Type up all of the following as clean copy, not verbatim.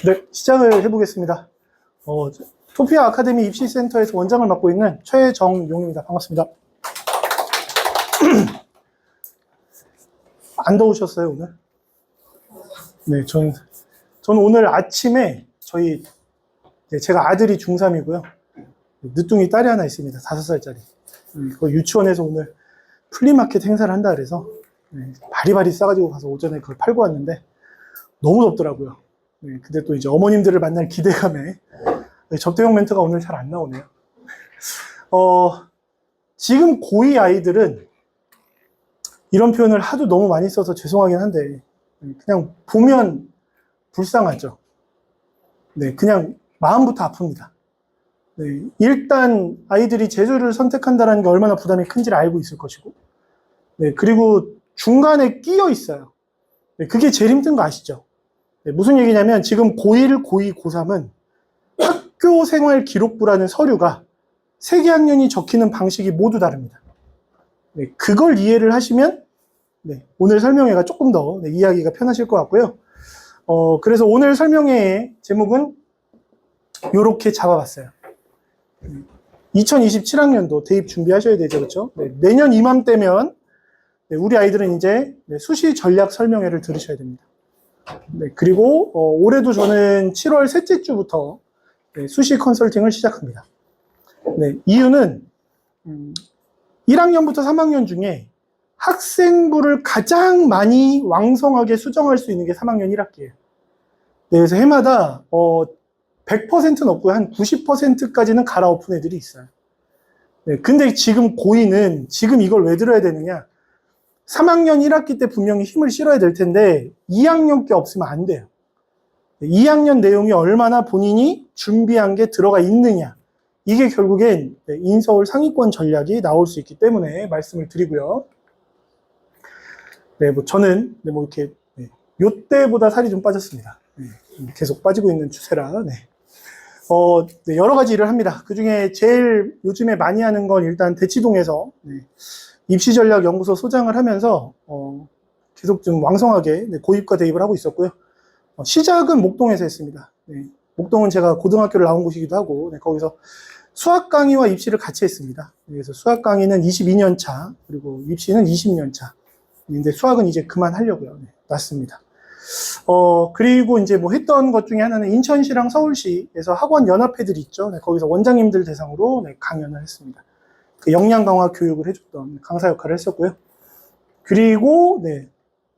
네, 시작을 해보겠습니다. 토피아 아카데미 입시센터에서 원장을 맡고 있는 최정용입니다. 반갑습니다. 안 더우셨어요, 오늘? 네, 저는 오늘 아침에 제가 아들이 중3이고요. 늦둥이 딸이 하나 있습니다. 5살짜리. 유치원에서 오늘 플리마켓 행사를 한다 그래서 바리바리 싸가지고 가서 오전에 그걸 팔고 왔는데 너무 덥더라고요. 근데 또 이제 어머님들을 만날 기대감에 접대용 멘트가 오늘 잘 안 나오네요. 지금 고2 아이들은 이런 표현을 하도 너무 많이 써서 죄송하긴 한데 그냥 보면 불쌍하죠. 네, 그냥 마음부터 아픕니다. 네, 일단 아이들이 재수를 선택한다는 게 얼마나 부담이 큰지를 알고 있을 것이고, 네, 그리고 중간에 끼어 있어요. 네, 그게 제일 힘든 거 아시죠? 네, 무슨 얘기냐면 지금 고1, 고2, 고3은 학교생활 기록부라는 서류가 3개 학년이 적히는 방식이 모두 다릅니다. 네, 그걸 이해를 하시면 오늘 설명회가 조금 더 이해하기가 편하실 것 같고요. 그래서 오늘 설명회의 제목은 이렇게 잡아봤어요. 2027학년도 대입 준비하셔야 되죠, 그렇죠? 내년 이맘때면 우리 아이들은 이제 수시 전략 설명회를 들으셔야 됩니다. 그리고 올해도 저는 7월 셋째 주부터 수시 컨설팅을 시작합니다. 이유는 1학년부터 3학년 중에 학생부를 가장 많이 왕성하게 수정할 수 있는 게 3학년 1학기예요. 그래서 해마다 100%는 없고요. 한 90%까지는 갈아엎은 애들이 있어요. 근데 지금 고2는 지금 이걸 왜 들어야 되느냐? 3학년 1학기 때 분명히 힘을 실어야 될 텐데 2학년 게 없으면 안 돼요. 2학년 내용이 얼마나 본인이 준비한 게 들어가 있느냐. 이게 결국엔 인서울 상위권 전략이 나올 수 있기 때문에 말씀을 드리고요. 저는 이렇게 요때보다 살이 좀 빠졌습니다. 계속 빠지고 있는 추세라. 여러 가지 일을 합니다. 그 중에 제일 요즘에 많이 하는 건 일단 대치동에서 입시전략연구소 소장을 하면서 계속 좀 왕성하게 고입과 대입을 하고 있었고요. 시작은 목동에서 했습니다. 목동은 제가 고등학교를 나온 곳이기도 하고 거기서 수학 강의와 입시를 같이 했습니다. 그래서 수학 강의는 22년 차, 그리고 입시는 20년 차. 근데 수학은 이제 그만하려고요. 놨습니다. 그리고 이제 했던 것 중에 하나는 인천시랑 서울시에서 학원 연합회들 있죠. 거기서 원장님들 대상으로 강연을 했습니다. 그 역량 강화 교육을 해줬던 강사 역할을 했었고요. 그리고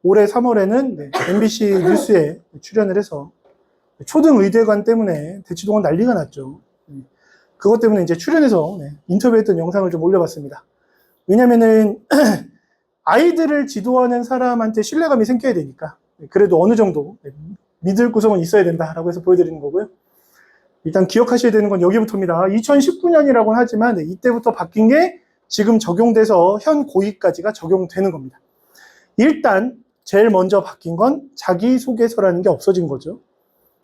올해 3월에는 MBC 뉴스에 출연을 해서 초등 의대관 때문에 대치동은 난리가 났죠. 그것 때문에 이제 출연해서 인터뷰했던 영상을 좀 올려봤습니다. 왜냐면은 아이들을 지도하는 사람한테 신뢰감이 생겨야 되니까 그래도 어느 정도 믿을 구석은 있어야 된다라고 해서 보여드리는 거고요. 일단 기억하셔야 되는 건 여기부터입니다. 2019년이라고는 하지만 이때부터 바뀐 게 지금 적용돼서 현 고2까지가 적용되는 겁니다. 일단 제일 먼저 바뀐 건 자기소개서라는 게 없어진 거죠.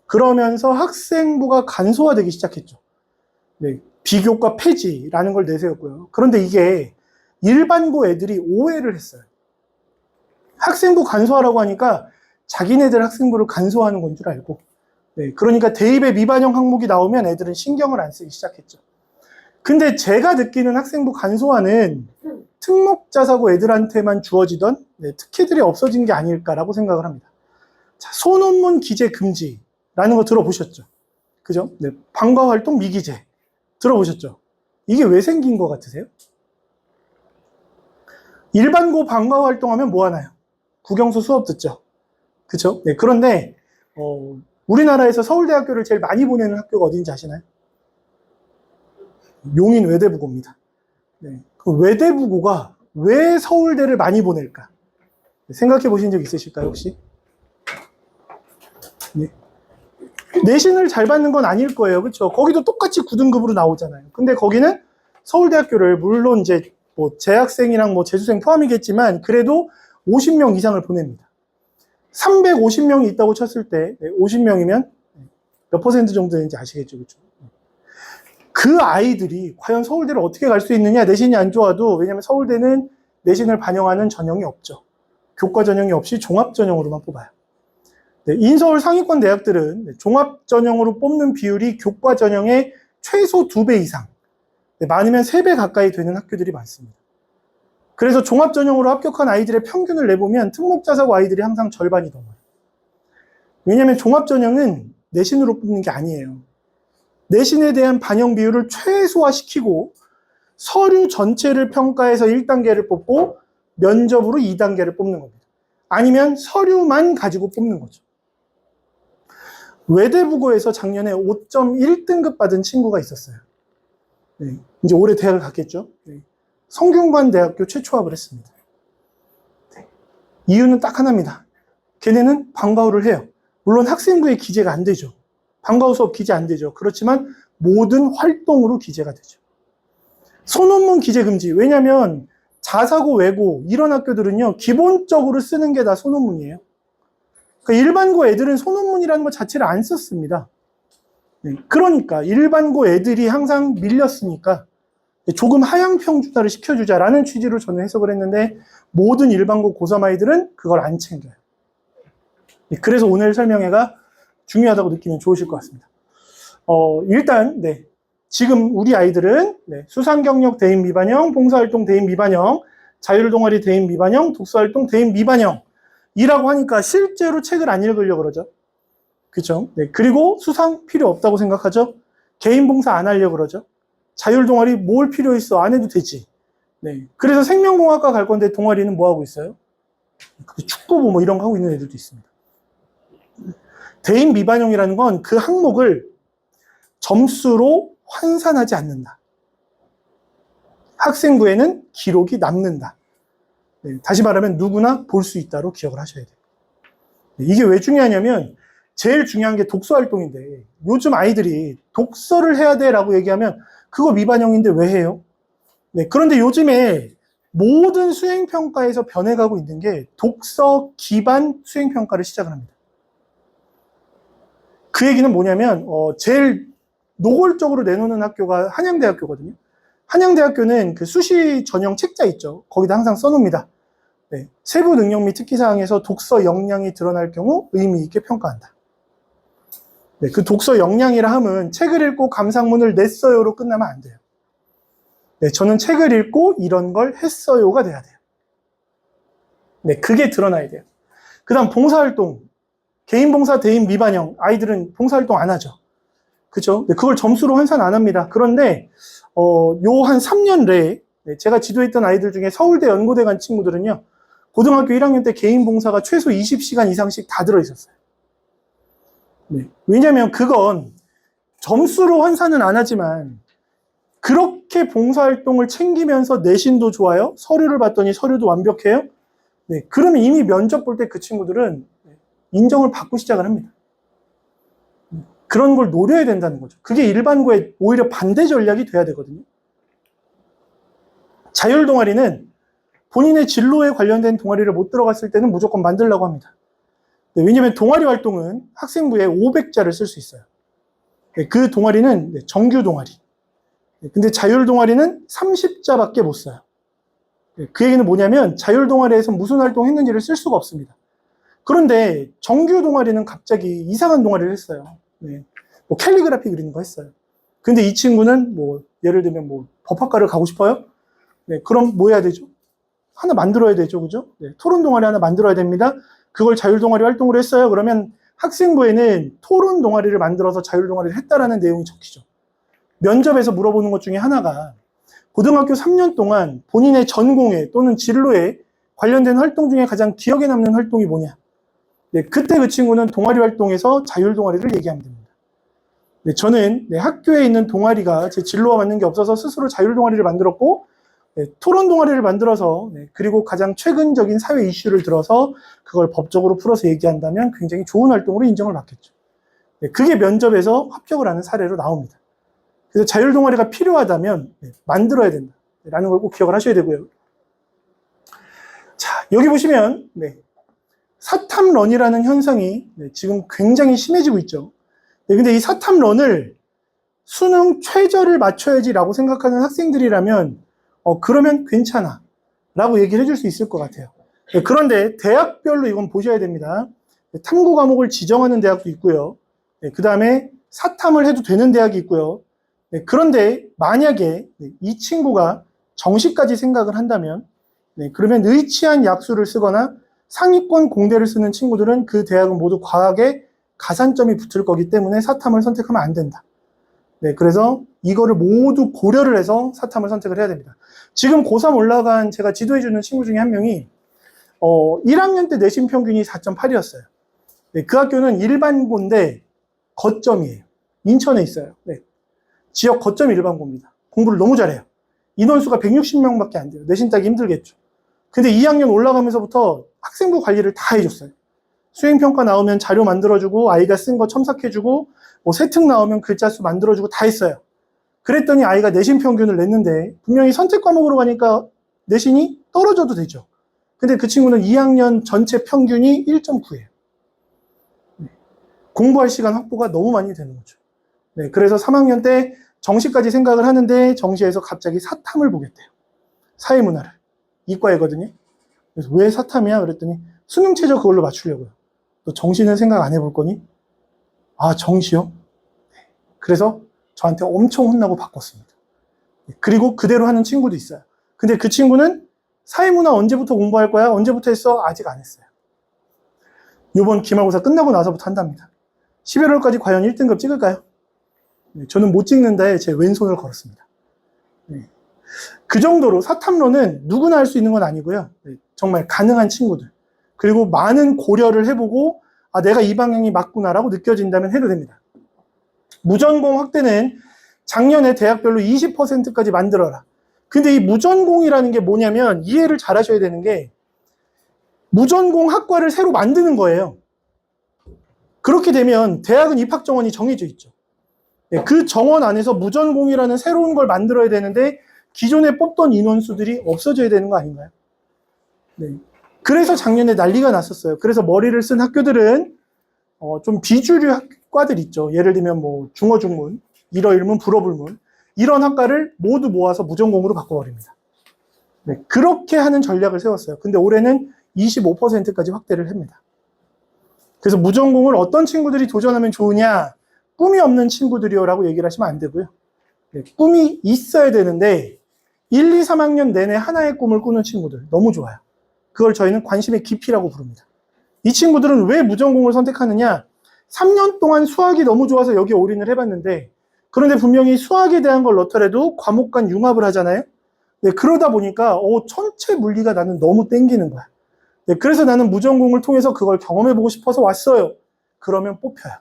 그러면서 학생부가 간소화되기 시작했죠. 비교과 폐지라는 걸 내세웠고요. 그런데 이게 일반고 애들이 오해를 했어요. 학생부 간소화라고 하니까 자기네들 학생부를 간소화하는 건 줄 알고 그러니까 대입에 미반영 항목이 나오면 애들은 신경을 안 쓰기 시작했죠. 근데 제가 느끼는 학생부 간소화는 특목자사고 애들한테만 주어지던 특혜들이 없어진 게 아닐까라고 생각을 합니다. 자, 소논문 기재 금지라는 거 들어보셨죠? 그죠? 방과활동 미기재 들어보셨죠? 이게 왜 생긴 것 같으세요? 일반고 방과활동하면 뭐 하나요? 국영수 수업 듣죠? 그쵸? 그런데 우리나라에서 서울대학교를 제일 많이 보내는 학교가 어딘지 아시나요? 용인 외대부고입니다. 그 외대부고가 왜 서울대를 많이 보낼까? 생각해 보신 적 있으실까요, 혹시? 내신을 잘 받는 건 아닐 거예요. 그렇죠? 거기도 똑같이 9등급으로 나오잖아요. 근데 거기는 서울대학교를 물론 이제 재학생이랑 재수생 포함이겠지만 그래도 50명 이상을 보냅니다. 350명이 있다고 쳤을 때 50명이면 몇 퍼센트 정도 되는지 아시겠죠? 그렇죠? 그 아이들이 과연 서울대를 어떻게 갈 수 있느냐, 내신이 안 좋아도. 왜냐하면 서울대는 내신을 반영하는 전형이 없죠. 교과 전형이 없이 종합 전형으로만 뽑아요. 네, 인서울 상위권 대학들은 종합 전형으로 뽑는 비율이 교과 전형의 최소 2배 이상, 많으면 3배 가까이 되는 학교들이 많습니다. 그래서 종합 전형으로 합격한 아이들의 평균을 내보면 특목자사고 아이들이 항상 절반이 넘어요. 왜냐하면 종합 전형은 내신으로 뽑는 게 아니에요. 내신에 대한 반영 비율을 최소화시키고 서류 전체를 평가해서 1단계를 뽑고 면접으로 2단계를 뽑는 겁니다. 아니면 서류만 가지고 뽑는 거죠. 외대부고에서 작년에 5.1등급 받은 친구가 있었어요. 네, 이제 올해 대학을 갔겠죠. 네, 성균관대학교 최초합을 했습니다. 네, 이유는 딱 하나입니다. 걔네는 방과후를 해요. 물론 학생부에 기재가 안 되죠. 방과후 수업 기재 안 되죠. 그렇지만 모든 활동으로 기재가 되죠. 소논문 기재 금지. 왜냐하면 자사고, 외고 이런 학교들은요, 기본적으로 쓰는 게 다 소논문이에요. 그러니까 일반고 애들은 소논문이라는 것 자체를 안 썼습니다. 네, 그러니까 일반고 애들이 항상 밀렸으니까 조금 하향 평준화를 시켜주자라는 취지로 저는 해석을 했는데, 모든 일반고 고3 아이들은 그걸 안 챙겨요. 네, 그래서 오늘 설명회가 중요하다고 느끼면 좋으실 것 같습니다. 일단 네, 지금 우리 아이들은 수상경력 대입 미반영, 봉사활동 대입 미반영, 자율동아리 대입 미반영, 독서활동 대입 미반영 이라고 하니까 실제로 책을 안 읽으려고 그러죠. 그렇죠? 네, 그리고 수상 필요 없다고 생각하죠. 개인 봉사 안 하려고 그러죠. 자율동아리 뭘 필요 있어? 안 해도 되지. 네, 그래서 생명공학과 갈 건데 동아리는 뭐 하고 있어요? 축구부 뭐 이런 거 하고 있는 애들도 있습니다. 대입 미반영이라는 건 그 항목을 점수로 환산하지 않는다. 학생부에는 기록이 남는다. 네, 다시 말하면 누구나 볼 수 있다로 기억을 하셔야 돼요. 네, 이게 왜 중요하냐면 제일 중요한 게 독서활동인데, 요즘 아이들이 독서를 해야 돼 라고 얘기하면 그거 미반영인데 왜 해요? 네, 그런데 요즘에 모든 수행평가에서 변해가고 있는 게 독서 기반 수행평가를 시작을 합니다. 그 얘기는 뭐냐면 제일 노골적으로 내놓는 학교가 한양대학교거든요. 한양대학교는 그 수시 전형 책자 있죠. 거기다 항상 써놓습니다. 네, 세부 능력 및 특기사항에서 독서 역량이 드러날 경우 의미 있게 평가한다. 네, 그 독서 역량이라 함은 책을 읽고 감상문을 냈어요로 끝나면 안 돼요. 네, 저는 책을 읽고 이런 걸 했어요가 돼야 돼요. 네, 그게 드러나야 돼요. 그 다음 봉사활동. 개인 봉사 대입 미반영. 아이들은 봉사활동 안 하죠. 그죠? 네, 그걸 점수로 환산 안 합니다. 그런데 요 한 3년 내에 제가 지도했던 아이들 중에 서울대 연고대 간 친구들은요, 고등학교 1학년 때 개인 봉사가 최소 20시간 이상씩 다 들어있었어요. 네, 왜냐면 그건 점수로 환산은 안 하지만 그렇게 봉사활동을 챙기면서 내신도 좋아요. 서류를 봤더니 서류도 완벽해요. 네, 그러면 이미 면접 볼 때 그 친구들은 인정을 받고 시작을 합니다. 그런 걸 노려야 된다는 거죠. 그게 일반고의 오히려 반대 전략이 돼야 되거든요. 자율동아리는 본인의 진로에 관련된 동아리를 못 들어갔을 때는 무조건 만들려고 합니다. 네, 왜냐하면 동아리 활동은 학생부에 500자를 쓸 수 있어요. 네, 그 동아리는 정규 동아리. 네, 근데 자율동아리는 30자밖에 못 써요. 네, 그 얘기는 뭐냐면 자율동아리에서 무슨 활동했는지를 쓸 수가 없습니다. 그런데 정규 동아리는 갑자기 이상한 동아리를 했어요. 네, 뭐 캘리그라피 그리는 거 했어요. 근데 이 친구는 뭐 예를 들면 뭐 법학과를 가고 싶어요? 네, 그럼 뭐 해야 되죠? 하나 만들어야 되죠, 그죠? 네, 토론 동아리 하나 만들어야 됩니다. 그걸 자율 동아리 활동으로 했어요. 그러면 학생부에는 토론 동아리를 만들어서 자율 동아리를 했다라는 내용이 적히죠. 면접에서 물어보는 것 중에 하나가 고등학교 3년 동안 본인의 전공에 또는 진로에 관련된 활동 중에 가장 기억에 남는 활동이 뭐냐? 네, 그때 그 친구는 동아리 활동에서 자율 동아리를 얘기하면 됩니다. 네, 저는 학교에 있는 동아리가 제 진로와 맞는 게 없어서 스스로 자율 동아리를 만들었고, 토론 동아리를 만들어서 그리고 가장 최근적인 사회 이슈를 들어서 그걸 법적으로 풀어서 얘기한다면 굉장히 좋은 활동으로 인정을 받겠죠. 그게 면접에서 합격을 하는 사례로 나옵니다. 그래서 자율 동아리가 필요하다면 만들어야 된다라는 걸 꼭 기억을 하셔야 되고요. 자, 여기 보시면 사탐런이라는 현상이 지금 굉장히 심해지고 있죠. 근데 이 사탐런을 수능 최저를 맞춰야지라고 생각하는 학생들이라면 그러면 괜찮아 라고 얘기를 해줄 수 있을 것 같아요. 그런데 대학별로 이건 보셔야 됩니다. 탐구 과목을 지정하는 대학도 있고요. 그 다음에 사탐을 해도 되는 대학이 있고요. 그런데 만약에 이 친구가 정시까지 생각을 한다면 그러면 의치한 약수를 쓰거나 상위권 공대를 쓰는 친구들은 그 대학은 모두 과학에 가산점이 붙을 거기 때문에 사탐을 선택하면 안 된다. 그래서 이거를 모두 고려를 해서 사탐을 선택을 해야 됩니다. 지금 고3 올라간 제가 지도해주는 친구 중에 한 명이 1학년 때 내신 평균이 4.8이었어요. 그 학교는 일반고인데 거점이에요. 인천에 있어요. 지역 거점 일반고입니다. 공부를 너무 잘해요. 인원수가 160명밖에 안 돼요. 내신 따기 힘들겠죠. 근데 2학년 올라가면서부터 학생부 관리를 다 해줬어요. 수행평가 나오면 자료 만들어주고 아이가 쓴 거 첨삭해주고 뭐 세특 나오면 글자 수 만들어주고 다 했어요. 그랬더니 아이가 내신 평균을 냈는데 분명히 선택 과목으로 가니까 내신이 떨어져도 되죠. 근데 그 친구는 2학년 전체 평균이 1.9예요. 공부할 시간 확보가 너무 많이 되는 거죠. 그래서 3학년 때 정시까지 생각을 하는데 정시에서 갑자기 사탐을 보겠대요. 사회문화를. 이과이거든요. 그래서 왜 사탐이야? 그랬더니 수능 최저 그걸로 맞추려고요. 너 정시는 생각 안 해볼 거니? 아, 정시요? 그래서 저한테 엄청 혼나고 바꿨습니다. 그리고 그대로 하는 친구도 있어요. 근데 그 친구는 사회문화 언제부터 공부할 거야? 언제부터 했어? 아직 안 했어요. 이번 기말고사 끝나고 나서부터 한답니다. 11월까지 과연 1등급 찍을까요? 저는 못 찍는다에 제 왼손을 걸었습니다. 그 정도로 사탐론은 누구나 할 수 있는 건 아니고요. 정말 가능한 친구들. 그리고 많은 고려를 해보고 내가 이 방향이 맞구나라고 느껴진다면 해도 됩니다. 무전공 확대는 작년에 대학별로 20%까지 만들어라. 근데 이 무전공이라는 게 뭐냐면 이해를 잘 하셔야 되는 게 무전공 학과를 새로 만드는 거예요. 그렇게 되면 대학은 입학 정원이 정해져 있죠. 그 정원 안에서 무전공이라는 새로운 걸 만들어야 되는데 기존에 뽑던 인원수들이 없어져야 되는 거 아닌가요? 그래서 작년에 난리가 났었어요. 그래서 머리를 쓴 학교들은 좀 비주류 학과들 있죠. 예를 들면 뭐 중어중문, 일어일문, 불어불문 이런 학과를 모두 모아서 무전공으로 바꿔버립니다. 그렇게 하는 전략을 세웠어요. 근데 올해는 25%까지 확대를 합니다. 그래서 무전공을 어떤 친구들이 도전하면 좋으냐? 꿈이 없는 친구들이요 라고 얘기를 하시면 안 되고요. 꿈이 있어야 되는데 1, 2, 3학년 내내 하나의 꿈을 꾸는 친구들 너무 좋아요. 그걸 저희는 관심의 깊이라고 부릅니다. 이 친구들은 왜 무전공을 선택하느냐? 3년 동안 수학이 너무 좋아서 여기에 올인을 해봤는데 그런데 분명히 수학에 대한 걸 넣더라도 과목 간 융합을 하잖아요. 그러다 보니까 천체 물리가 나는 너무 땡기는 거야. 그래서 나는 무전공을 통해서 그걸 경험해보고 싶어서 왔어요. 그러면 뽑혀요.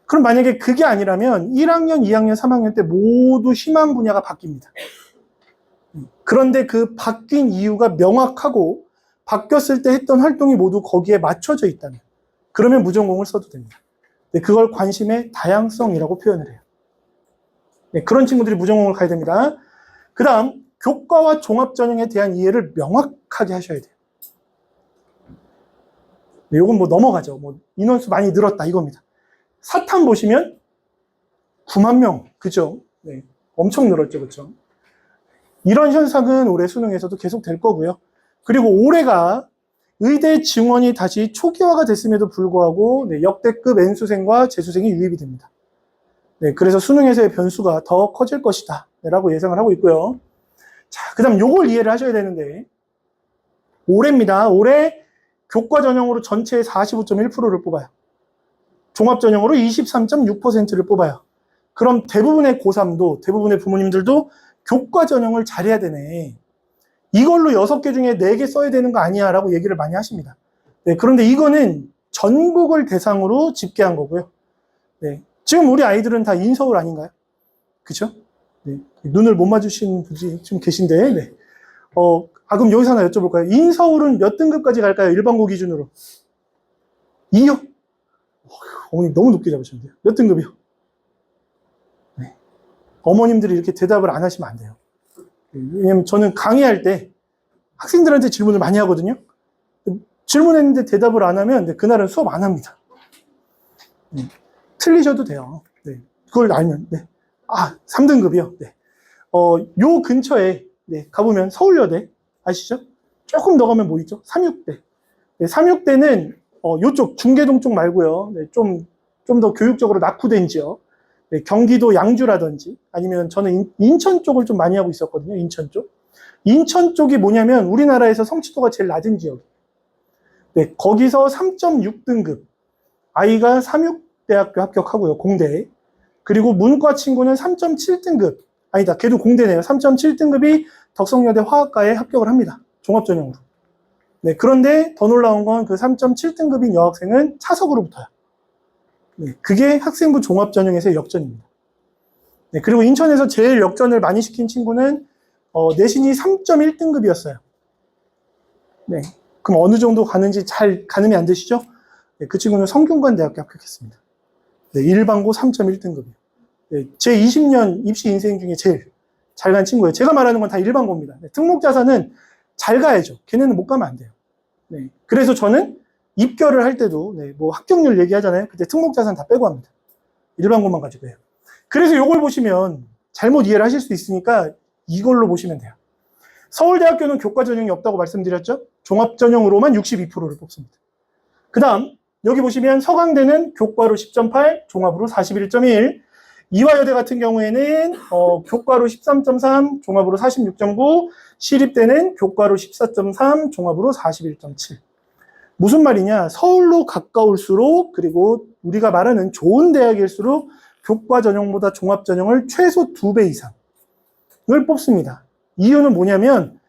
그럼 만약에 그게 아니라면 1학년, 2학년, 3학년 때 모두 희망 분야가 바뀝니다. 그런데 그 바뀐 이유가 명확하고 바뀌었을 때 했던 활동이 모두 거기에 맞춰져 있다면 그러면 무전공을 써도 됩니다. 그걸 관심의 다양성이라고 표현을 해요. 그런 친구들이 무전공을 가야 됩니다. 그 다음 교과와 종합전형에 대한 이해를 명확하게 하셔야 돼요. 요건 뭐 넘어가죠. 뭐 인원수 많이 늘었다 이겁니다. 사탐 보시면 9만 명, 그죠? 엄청 늘었죠, 그렇죠? 이런 현상은 올해 수능에서도 계속 될 거고요. 그리고 올해가 의대 증원이 다시 초기화가 됐음에도 불구하고 역대급 N수생과 재수생이 유입이 됩니다. 그래서 수능에서의 변수가 더 커질 것이다 라고 예상을 하고 있고요. 자, 그 다음 요걸 이해를 하셔야 되는데 올해입니다. 올해 교과 전형으로 전체의 45.1%를 뽑아요. 종합 전형으로 23.6%를 뽑아요. 그럼 대부분의 고3도 대부분의 부모님들도 교과 전형을 잘해야 되네. 이걸로 6개 중에 4개 써야 되는 거 아니야 라고 얘기를 많이 하십니다. 그런데 이거는 전국을 대상으로 집계한 거고요. 지금 우리 아이들은 다 인서울 아닌가요? 그쵸? 눈을 못 맞으신 분이 좀 계신데 그럼 여기서 하나 여쭤볼까요? 인서울은 몇 등급까지 갈까요? 일반고 기준으로 2요? 어머님 너무 높게 잡으셨는데요. 몇 등급이요? 어머님들이 이렇게 대답을 안 하시면 안 돼요. 왜냐면 저는 강의할 때 학생들한테 질문을 많이 하거든요. 질문했는데 대답을 안 하면 그날은 수업 안 합니다. 틀리셔도 돼요. 네. 그걸 알면. 네. 3등급이요. 네. 요 근처에 네, 가보면 서울여대 아시죠? 조금 더 가면 뭐 있죠? 삼육대. 네, 삼육대는 요쪽 중계동 쪽 말고요. 네, 좀 더 교육적으로 낙후된 지역. 네, 경기도 양주라든지 아니면 저는 인천 쪽을 좀 많이 하고 있었거든요. 인천 쪽. 인천 쪽이 뭐냐면 우리나라에서 성취도가 제일 낮은 지역이에요. 네, 거기서 3.6등급. 아이가 삼육대학교 합격하고요. 공대. 그리고 문과 친구는 3.7등급. 아니다. 걔도 공대네요. 3.7등급이 덕성여대 화학과에 합격을 합니다. 종합전형으로. 네, 그런데 더 놀라운 건 그 3.7등급인 여학생은 차석으로 붙어요. 네, 그게 학생부 종합전형에서의 역전입니다. 네, 그리고 인천에서 제일 역전을 많이 시킨 친구는 내신이 3.1등급이었어요. 네, 그럼 어느 정도 가는지 잘 가늠이 안 되시죠? 네, 그 친구는 성균관대학교 합격했습니다. 네, 일반고 3.1등급이에요. 네, 제 20년 입시 인생 중에 제일 잘 간 친구예요. 제가 말하는 건 다 일반고입니다. 네, 특목자사는 잘 가야죠. 걔네는 못 가면 안 돼요. 네, 그래서 저는 입결을 할 때도 네, 뭐 합격률 얘기하잖아요. 그때 특목자산 다 빼고 합니다. 일반고만 가지고 해요. 그래서 이걸 보시면 잘못 이해를 하실 수 있으니까 이걸로 보시면 돼요. 서울대학교는 교과 전형이 없다고 말씀드렸죠? 종합 전형으로만 62%를 뽑습니다. 그 다음 여기 보시면 서강대는 교과로 10.8, 종합으로 41.1, 이화여대 같은 경우에는 교과로 13.3, 종합으로 46.9, 시립대는 교과로 14.3, 종합으로 41.7. 무슨 말이냐? 서울로 가까울수록 그리고 우리가 말하는 좋은 대학일수록 교과 전형보다 종합 전형을 최소 2배 이상을 뽑습니다. 이유는 뭐냐면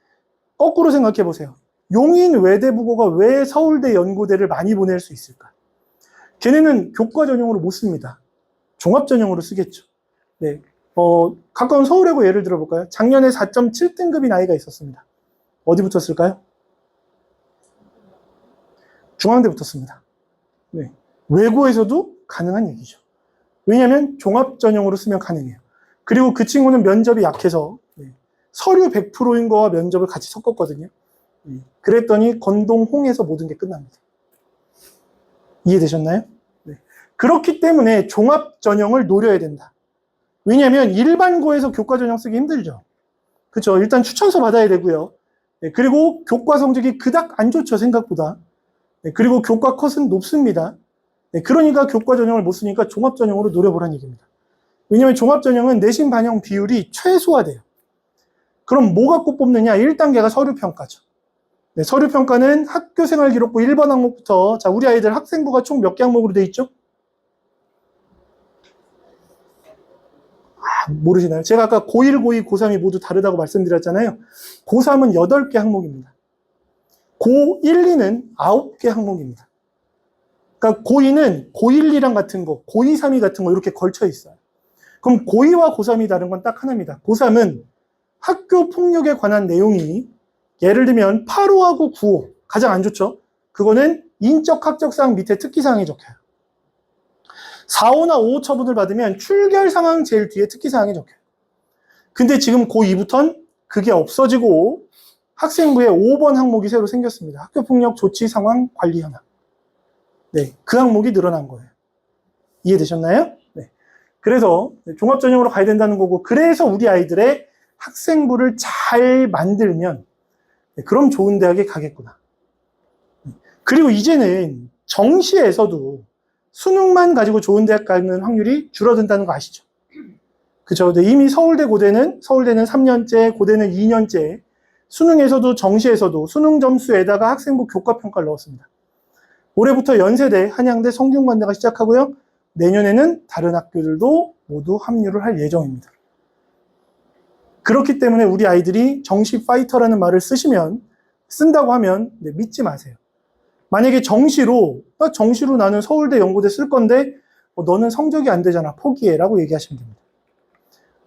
거꾸로 생각해 보세요. 용인 외대부고가 왜 서울대 연고대를 많이 보낼 수 있을까? 걔네는 교과 전형으로 못 씁니다. 종합 전형으로 쓰겠죠. 네. 가까운 서울외고 예를 들어볼까요? 작년에 4.7등급인 아이가 있었습니다. 어디 붙었을까요? 중앙대 붙었습니다. 네. 외고에서도 가능한 얘기죠. 왜냐하면 종합 전형으로 쓰면 가능해요. 그리고 그 친구는 면접이 약해서 네. 서류 100%인 거와 면접을 같이 섞었거든요. 네. 그랬더니 건동홍에서 모든 게 끝납니다. 이해되셨나요? 네. 그렇기 때문에 종합 전형을 노려야 된다. 왜냐하면 일반고에서 교과 전형 쓰기 힘들죠. 그렇죠. 일단 추천서 받아야 되고요. 네. 그리고 교과 성적이 그닥 안 좋죠. 생각보다. 네, 그리고 교과 컷은 높습니다. 네, 그러니까 교과 전형을 못 쓰니까 종합 전형으로 노려보라는 얘기입니다. 왜냐하면 종합 전형은 내신 반영 비율이 최소화돼요. 그럼 뭐 갖고 뽑느냐? 1단계가 서류평가죠. 네, 서류평가는 학교생활기록부 1번 항목부터 자 우리 아이들 학생부가 총 몇 개 항목으로 돼 있죠? 모르시나요? 제가 아까 고1, 고2, 고3이 모두 다르다고 말씀드렸잖아요. 고3은 8개 항목입니다. 고1, 2는 9개 항목입니다. 그러니까 고2는 고1, 2랑 같은 거, 고2, 3이 같은 거 이렇게 걸쳐 있어요. 그럼 고2와 고3이 다른 건 딱 하나입니다. 고3은 학교 폭력에 관한 내용이 예를 들면 8호하고 9호 가장 안 좋죠. 그거는 인적 학적사항 밑에 특기사항에 적혀요. 4호나 5호 처분을 받으면 출결 상황 제일 뒤에 특기사항에 적혀요. 근데 지금 고2부터는 그게 없어지고 학생부에 5번 항목이 새로 생겼습니다. 학교폭력 조치 상황 관리 현황. 네, 그 항목이 늘어난 거예요. 이해되셨나요? 네. 그래서 종합전형으로 가야 된다는 거고, 그래서 우리 아이들의 학생부를 잘 만들면 그럼 좋은 대학에 가겠구나. 그리고 이제는 정시에서도 수능만 가지고 좋은 대학 가는 확률이 줄어든다는 거 아시죠? 그죠? 이미 서울대는 3년째, 고대는 2년째, 수능에서도 정시에서도 수능 점수에다가 학생부 교과평가를 넣었습니다. 올해부터 연세대, 한양대, 성균관대가 시작하고요. 내년에는 다른 학교들도 모두 합류를 할 예정입니다. 그렇기 때문에 우리 아이들이 정시 파이터라는 말을 쓴다고 하면 믿지 마세요. 만약에 정시로 나는 서울대 연고대 쓸 건데 너는 성적이 안 되잖아. 포기해 라고 얘기하시면 됩니다.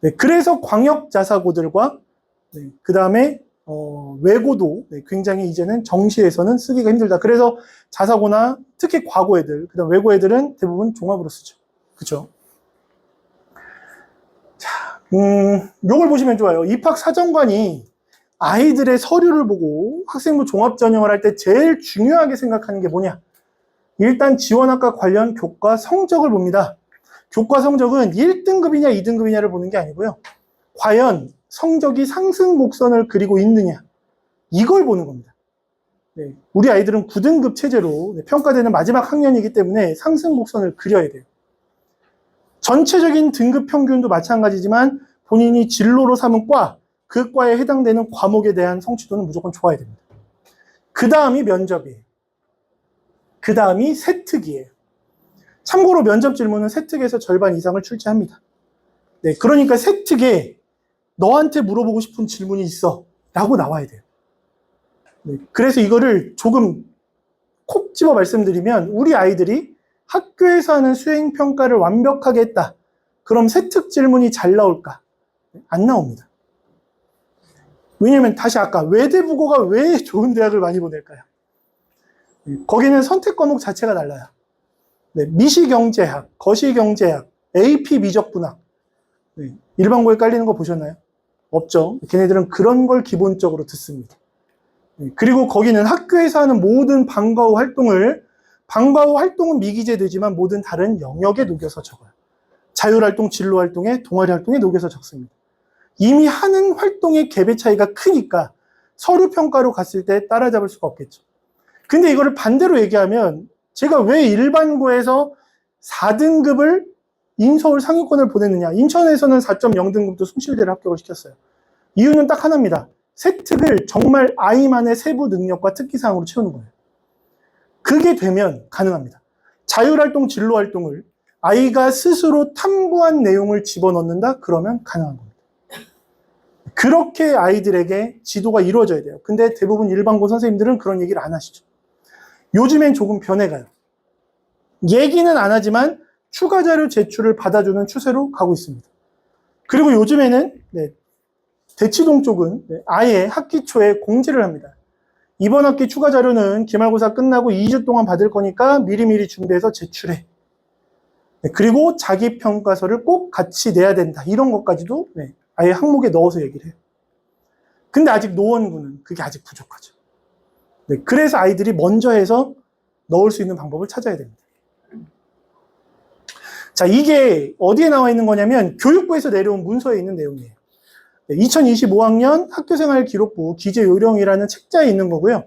네, 그래서 광역자사고들과 그 다음에 외고도 굉장히 이제는 정시에서는 쓰기가 힘들다. 그래서 자사고나 특히 과고 애들, 그 다음 외고 애들은 대부분 종합으로 쓰죠. 그쵸? 자, 요걸 보시면 좋아요. 입학사정관이 아이들의 서류를 보고 학생부 종합전형을 할 때 제일 중요하게 생각하는 게 뭐냐? 일단 지원학과 관련 교과 성적을 봅니다. 교과 성적은 1등급이냐 2등급이냐를 보는 게 아니고요. 과연 성적이 상승 곡선을 그리고 있느냐, 이걸 보는 겁니다. 네, 우리 아이들은 9등급 체제로 평가되는 마지막 학년이기 때문에 상승 곡선을 그려야 돼요. 전체적인 등급 평균도 마찬가지지만 본인이 진로로 삼은 과, 그 과에 해당되는 과목에 대한 성취도는 무조건 좋아야 됩니다. 그 다음이 면접이에요. 그 다음이 세특이에요. 참고로 면접 질문은 세특에서 절반 이상을 출제합니다. 네, 그러니까 세특에 너한테 물어보고 싶은 질문이 있어 라고 나와야 돼요. 네, 그래서 이거를 조금 콕 집어 말씀드리면, 우리 아이들이 학교에서 하는 수행평가를 완벽하게 했다. 그럼 세특 질문이 잘 나올까? 안 나옵니다. 왜냐면 다시 아까 외대국어가 왜 좋은 대학을 많이 보낼까요? 거기는 선택 과목 자체가 달라요. 네, 미시경제학, 거시경제학, AP 미적분학. 네, 일반고에 깔리는 거 보셨나요? 없죠. 걔네들은 그런 걸 기본적으로 듣습니다. 네, 그리고 거기는 학교에서 하는 모든 방과 후 활동은 미기재되지만 모든 다른 영역에 녹여서 적어요. 자율활동, 진로활동에, 동아리활동에 녹여서 적습니다. 이미 하는 활동의 갭의 차이가 크니까 서류평가로 갔을 때 따라잡을 수가 없겠죠. 근데 이거를 반대로 얘기하면, 제가 왜 일반고에서 4등급을 인서울 상위권을 보냈느냐. 인천에서는 4.0등급도 숭실대를 합격을 시켰어요. 이유는 딱 하나입니다. 세특을 정말 아이만의 세부 능력과 특기사항으로 채우는 거예요. 그게 되면 가능합니다. 자율활동, 진로활동을 아이가 스스로 탐구한 내용을 집어넣는다? 그러면 가능한 겁니다. 그렇게 아이들에게 지도가 이루어져야 돼요. 근데 대부분 일반고 선생님들은 그런 얘기를 안 하시죠. 요즘엔 조금 변해가요. 얘기는 안 하지만 추가 자료 제출을 받아주는 추세로 가고 있습니다. 그리고 요즘에는 대치동 쪽은 아예 학기 초에 공지를 합니다. 이번 학기 추가 자료는 기말고사 끝나고 2주 동안 받을 거니까 미리미리 준비해서 제출해. 그리고 자기 평가서를 꼭 같이 내야 된다. 이런 것까지도 아예 항목에 넣어서 얘기를 해요. 근데 아직 노원구는 그게 아직 부족하죠. 그래서 아이들이 먼저 해서 넣을 수 있는 방법을 찾아야 됩니다. 자, 이게 어디에 나와 있는 거냐면 교육부에서 내려온 문서에 있는 내용이에요. 2025학년 학교생활기록부 기재요령이라는 책자에 있는 거고요.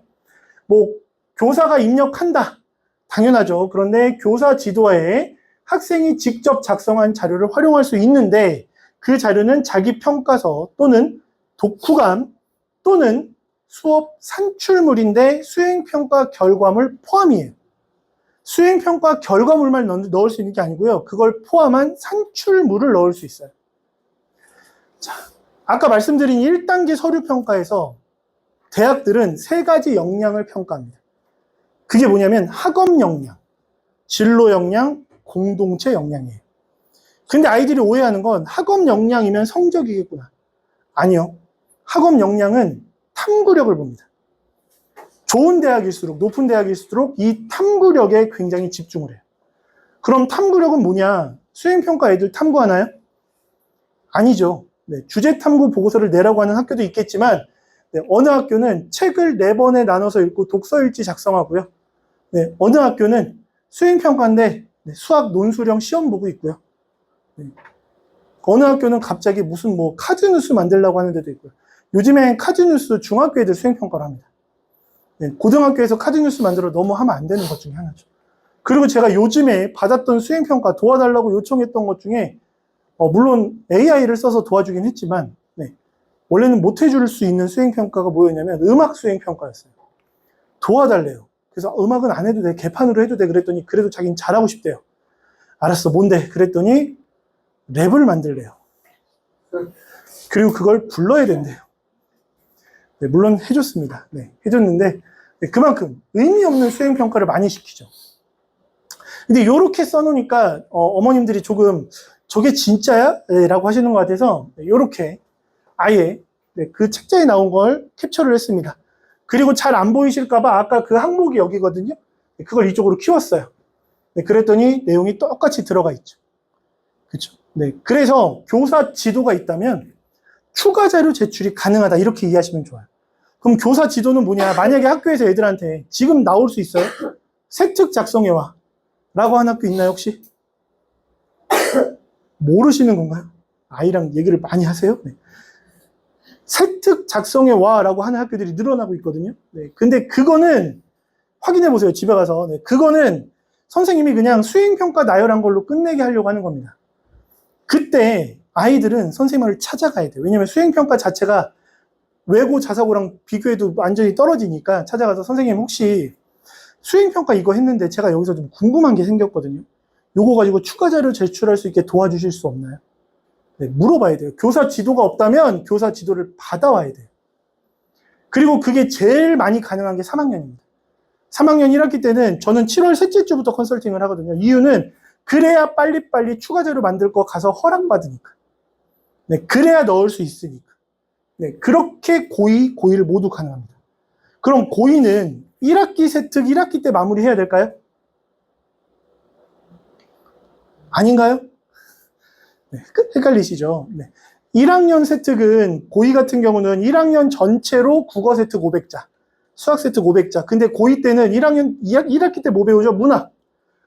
뭐 교사가 입력한다. 당연하죠. 그런데 교사 지도에 학생이 직접 작성한 자료를 활용할 수 있는데, 그 자료는 자기 평가서 또는 독후감 또는 수업 산출물인데 수행평가 결과물 포함이에요. 수행평가 결과물만 넣을 수 있는 게 아니고요. 그걸 포함한 산출물을 넣을 수 있어요. 자, 아까 말씀드린 1단계 서류평가에서 대학들은 3가지 역량을 평가합니다. 그게 뭐냐면 학업 역량, 진로 역량, 공동체 역량이에요. 근데 아이들이 오해하는 건 학업 역량이면 성적이겠구나. 아니요. 학업 역량은 탐구력을 봅니다. 좋은 대학일수록, 높은 대학일수록 이 탐구력에 굉장히 집중을 해요. 그럼 탐구력은 뭐냐? 수행평가 애들 탐구하나요? 아니죠. 주제 탐구 보고서를 내라고 하는 학교도 있겠지만, 어느 학교는 책을 4번에 나눠서 읽고 독서일지 작성하고요. 어느 학교는 수행평가인데 수학 논술형 시험 보고 있고요. 어느 학교는 갑자기 무슨 카드뉴스 만들려고 하는 데도 있고요. 요즘엔 카드뉴스 중학교 애들 수행평가를 합니다. 고등학교에서 카드뉴스 만들어 너무 하면 안 되는 것 중에 하나죠. 그리고 제가 요즘에 받았던 수행평가 도와달라고 요청했던 것 중에 물론 AI를 써서 도와주긴 했지만 원래는 못 해줄 수 있는 수행평가가 뭐였냐면 음악 수행평가였어요. 도와달래요. 그래서 음악은 안 해도 돼. 개판으로 해도 돼. 그랬더니 그래도 자기는 잘하고 싶대요. 알았어. 뭔데? 그랬더니 랩을 만들래요. 그리고 그걸 불러야 된대요. 물론 해줬습니다. 해줬는데 그만큼 의미 없는 수행평가를 많이 시키죠. 근데 이렇게 써놓으니까 어머님들이 조금 저게 진짜야? 라고 하시는 것 같아서 이렇게 아예 그 책자에 나온 걸 캡처를 했습니다. 그리고 잘 안 보이실까봐 아까 그 항목이 여기거든요. 그걸 이쪽으로 키웠어요. 그랬더니 내용이 똑같이 들어가 있죠. 그렇죠? 그래서 교사 지도가 있다면 추가 자료 제출이 가능하다, 이렇게 이해하시면 좋아요. 그럼 교사 지도는 뭐냐? 만약에 학교에서 애들한테 지금 나올 수 있어요? 세특 작성해와 라고 한 학교 있나요, 혹시? 모르시는 건가요? 아이랑 얘기를 많이 하세요? 네. 세특 작성해 와라고 하는 학교들이 늘어나고 있거든요. 네. 근데 그거는 확인해 보세요. 집에 가서. 네. 그거는 선생님이 그냥 수행평가 나열한 걸로 끝내게 하려고 하는 겁니다. 그때 아이들은 선생님을 찾아가야 돼요. 왜냐하면 수행평가 자체가 외고 자사고랑 비교해도 완전히 떨어지니까 찾아가서 선생님 혹시 수행평가 이거 했는데 제가 여기서 좀 궁금한 게 생겼거든요. 요거 가지고 추가 자료 제출할 수 있게 도와주실 수 없나요? 네, 물어봐야 돼요. 교사 지도가 없다면 교사 지도를 받아와야 돼요. 그리고 그게 제일 많이 가능한 게 3학년입니다. 3학년 1학기 때는 저는 7월 셋째 주부터 컨설팅을 하거든요. 이유는 그래야 빨리빨리 추가 자료 만들 거 가서 허락받으니까. 네, 그래야 넣을 수 있으니까. 네, 그렇게 고2, 고1 모두 가능합니다. 그럼 고2는 1학기 세특 1학기 때 마무리해야 될까요? 아닌가요? 네, 헷갈리시죠? 네. 1학년 세특은 고2 같은 경우는 1학년 전체로 국어 세특 500자, 수학 세특 500자. 근데 고2 때는 1학기 때 뭐 배우죠? 문학.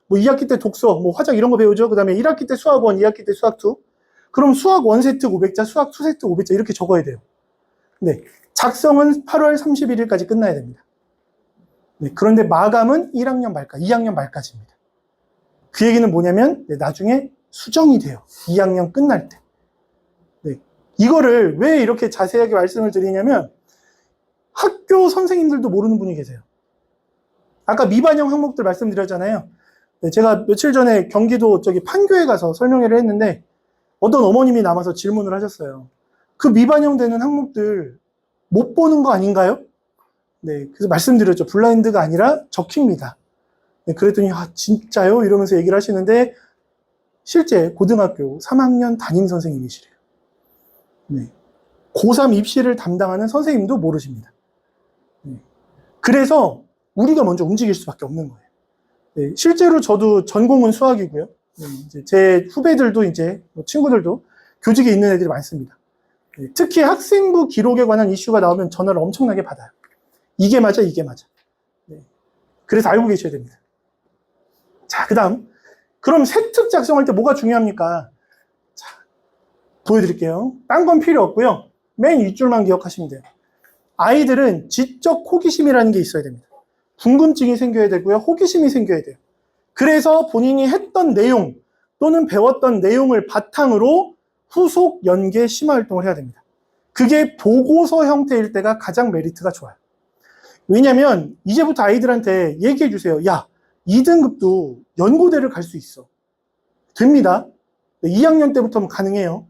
뭐 2학기 때 독서, 뭐 화작 이런 거 배우죠. 그 다음에 1학기 때 수학 1, 2학기 때 수학 2. 그럼 수학 1 세특 500자, 수학 2 세특 500자 이렇게 적어야 돼요. 네. 작성은 8월 31일까지 끝나야 됩니다. 네. 그런데 마감은 1학년 말까지, 2학년 말까지입니다. 그 얘기는 뭐냐면 나중에 수정이 돼요. 2학년 끝날 때. 네. 이거를 왜 이렇게 자세하게 말씀을 드리냐면 학교 선생님들도 모르는 분이 계세요. 아까 미반영 항목들 말씀드렸잖아요. 네, 제가 며칠 전에 경기도 판교에 가서 설명회를 했는데 어떤 어머님이 남아서 질문을 하셨어요. 그 미반영되는 항목들 못 보는 거 아닌가요? 네, 그래서 말씀드렸죠. 블라인드가 아니라 적힙니다. 네, 그랬더니 아 진짜요? 이러면서 얘기를 하시는데 실제 고등학교 3학년 담임 선생님이시래요. 네. 고3 입시를 담당하는 선생님도 모르십니다. 네. 그래서 우리가 먼저 움직일 수밖에 없는 거예요. 네. 실제로 저도 전공은 수학이고요. 네. 이제 제 후배들도 친구들도 교직에 있는 애들이 많습니다. 네. 특히 학생부 기록에 관한 이슈가 나오면 전화를 엄청나게 받아요. 이게 맞아, 이게 맞아. 네. 그래서 알고 계셔야 됩니다. 자, 그 다음. 그럼 세특 작성할 때 뭐가 중요합니까? 자, 보여드릴게요. 딴 건 필요 없고요. 맨 윗줄만 기억하시면 돼요. 아이들은 지적 호기심이라는 게 있어야 됩니다. 궁금증이 생겨야 되고요. 호기심이 생겨야 돼요. 그래서 본인이 했던 내용 또는 배웠던 내용을 바탕으로 후속, 연계, 심화 활동을 해야 됩니다. 그게 보고서 형태일 때가 가장 메리트가 좋아요. 왜냐면 이제부터 아이들한테 얘기해 주세요. 야, 2등급도 연고대를 갈 수 있어. 됩니다. 2학년 때부터는 가능해요.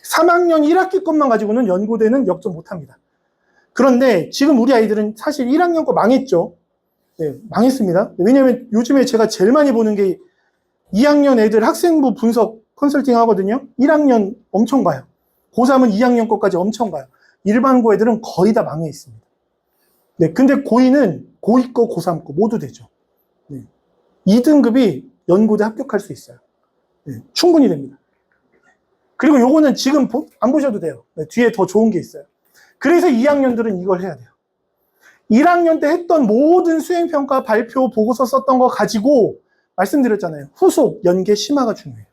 3학년 1학기 것만 가지고는 연고대는 역전 못합니다. 그런데 지금 우리 아이들은 사실 1학년 거 망했죠. 네, 망했습니다. 왜냐면 요즘에 제가 제일 많이 보는 게 2학년 애들 학생부 분석 컨설팅 하거든요. 1학년 엄청 봐요. 고3은 2학년 거까지 엄청 봐요. 일반고 애들은 거의 다 망해 있습니다. 네, 근데 고2는 고2 거, 고3 거 모두 되죠. 네, 2등급이 연고대 합격할 수 있어요. 네, 충분히 됩니다. 그리고 요거는 지금 안 보셔도 돼요. 네, 뒤에 더 좋은 게 있어요. 그래서 2학년들은 이걸 해야 돼요. 1학년 때 했던 모든 수행평가, 발표, 보고서 썼던 거 가지고 말씀드렸잖아요. 후속, 연계, 심화가 중요해요.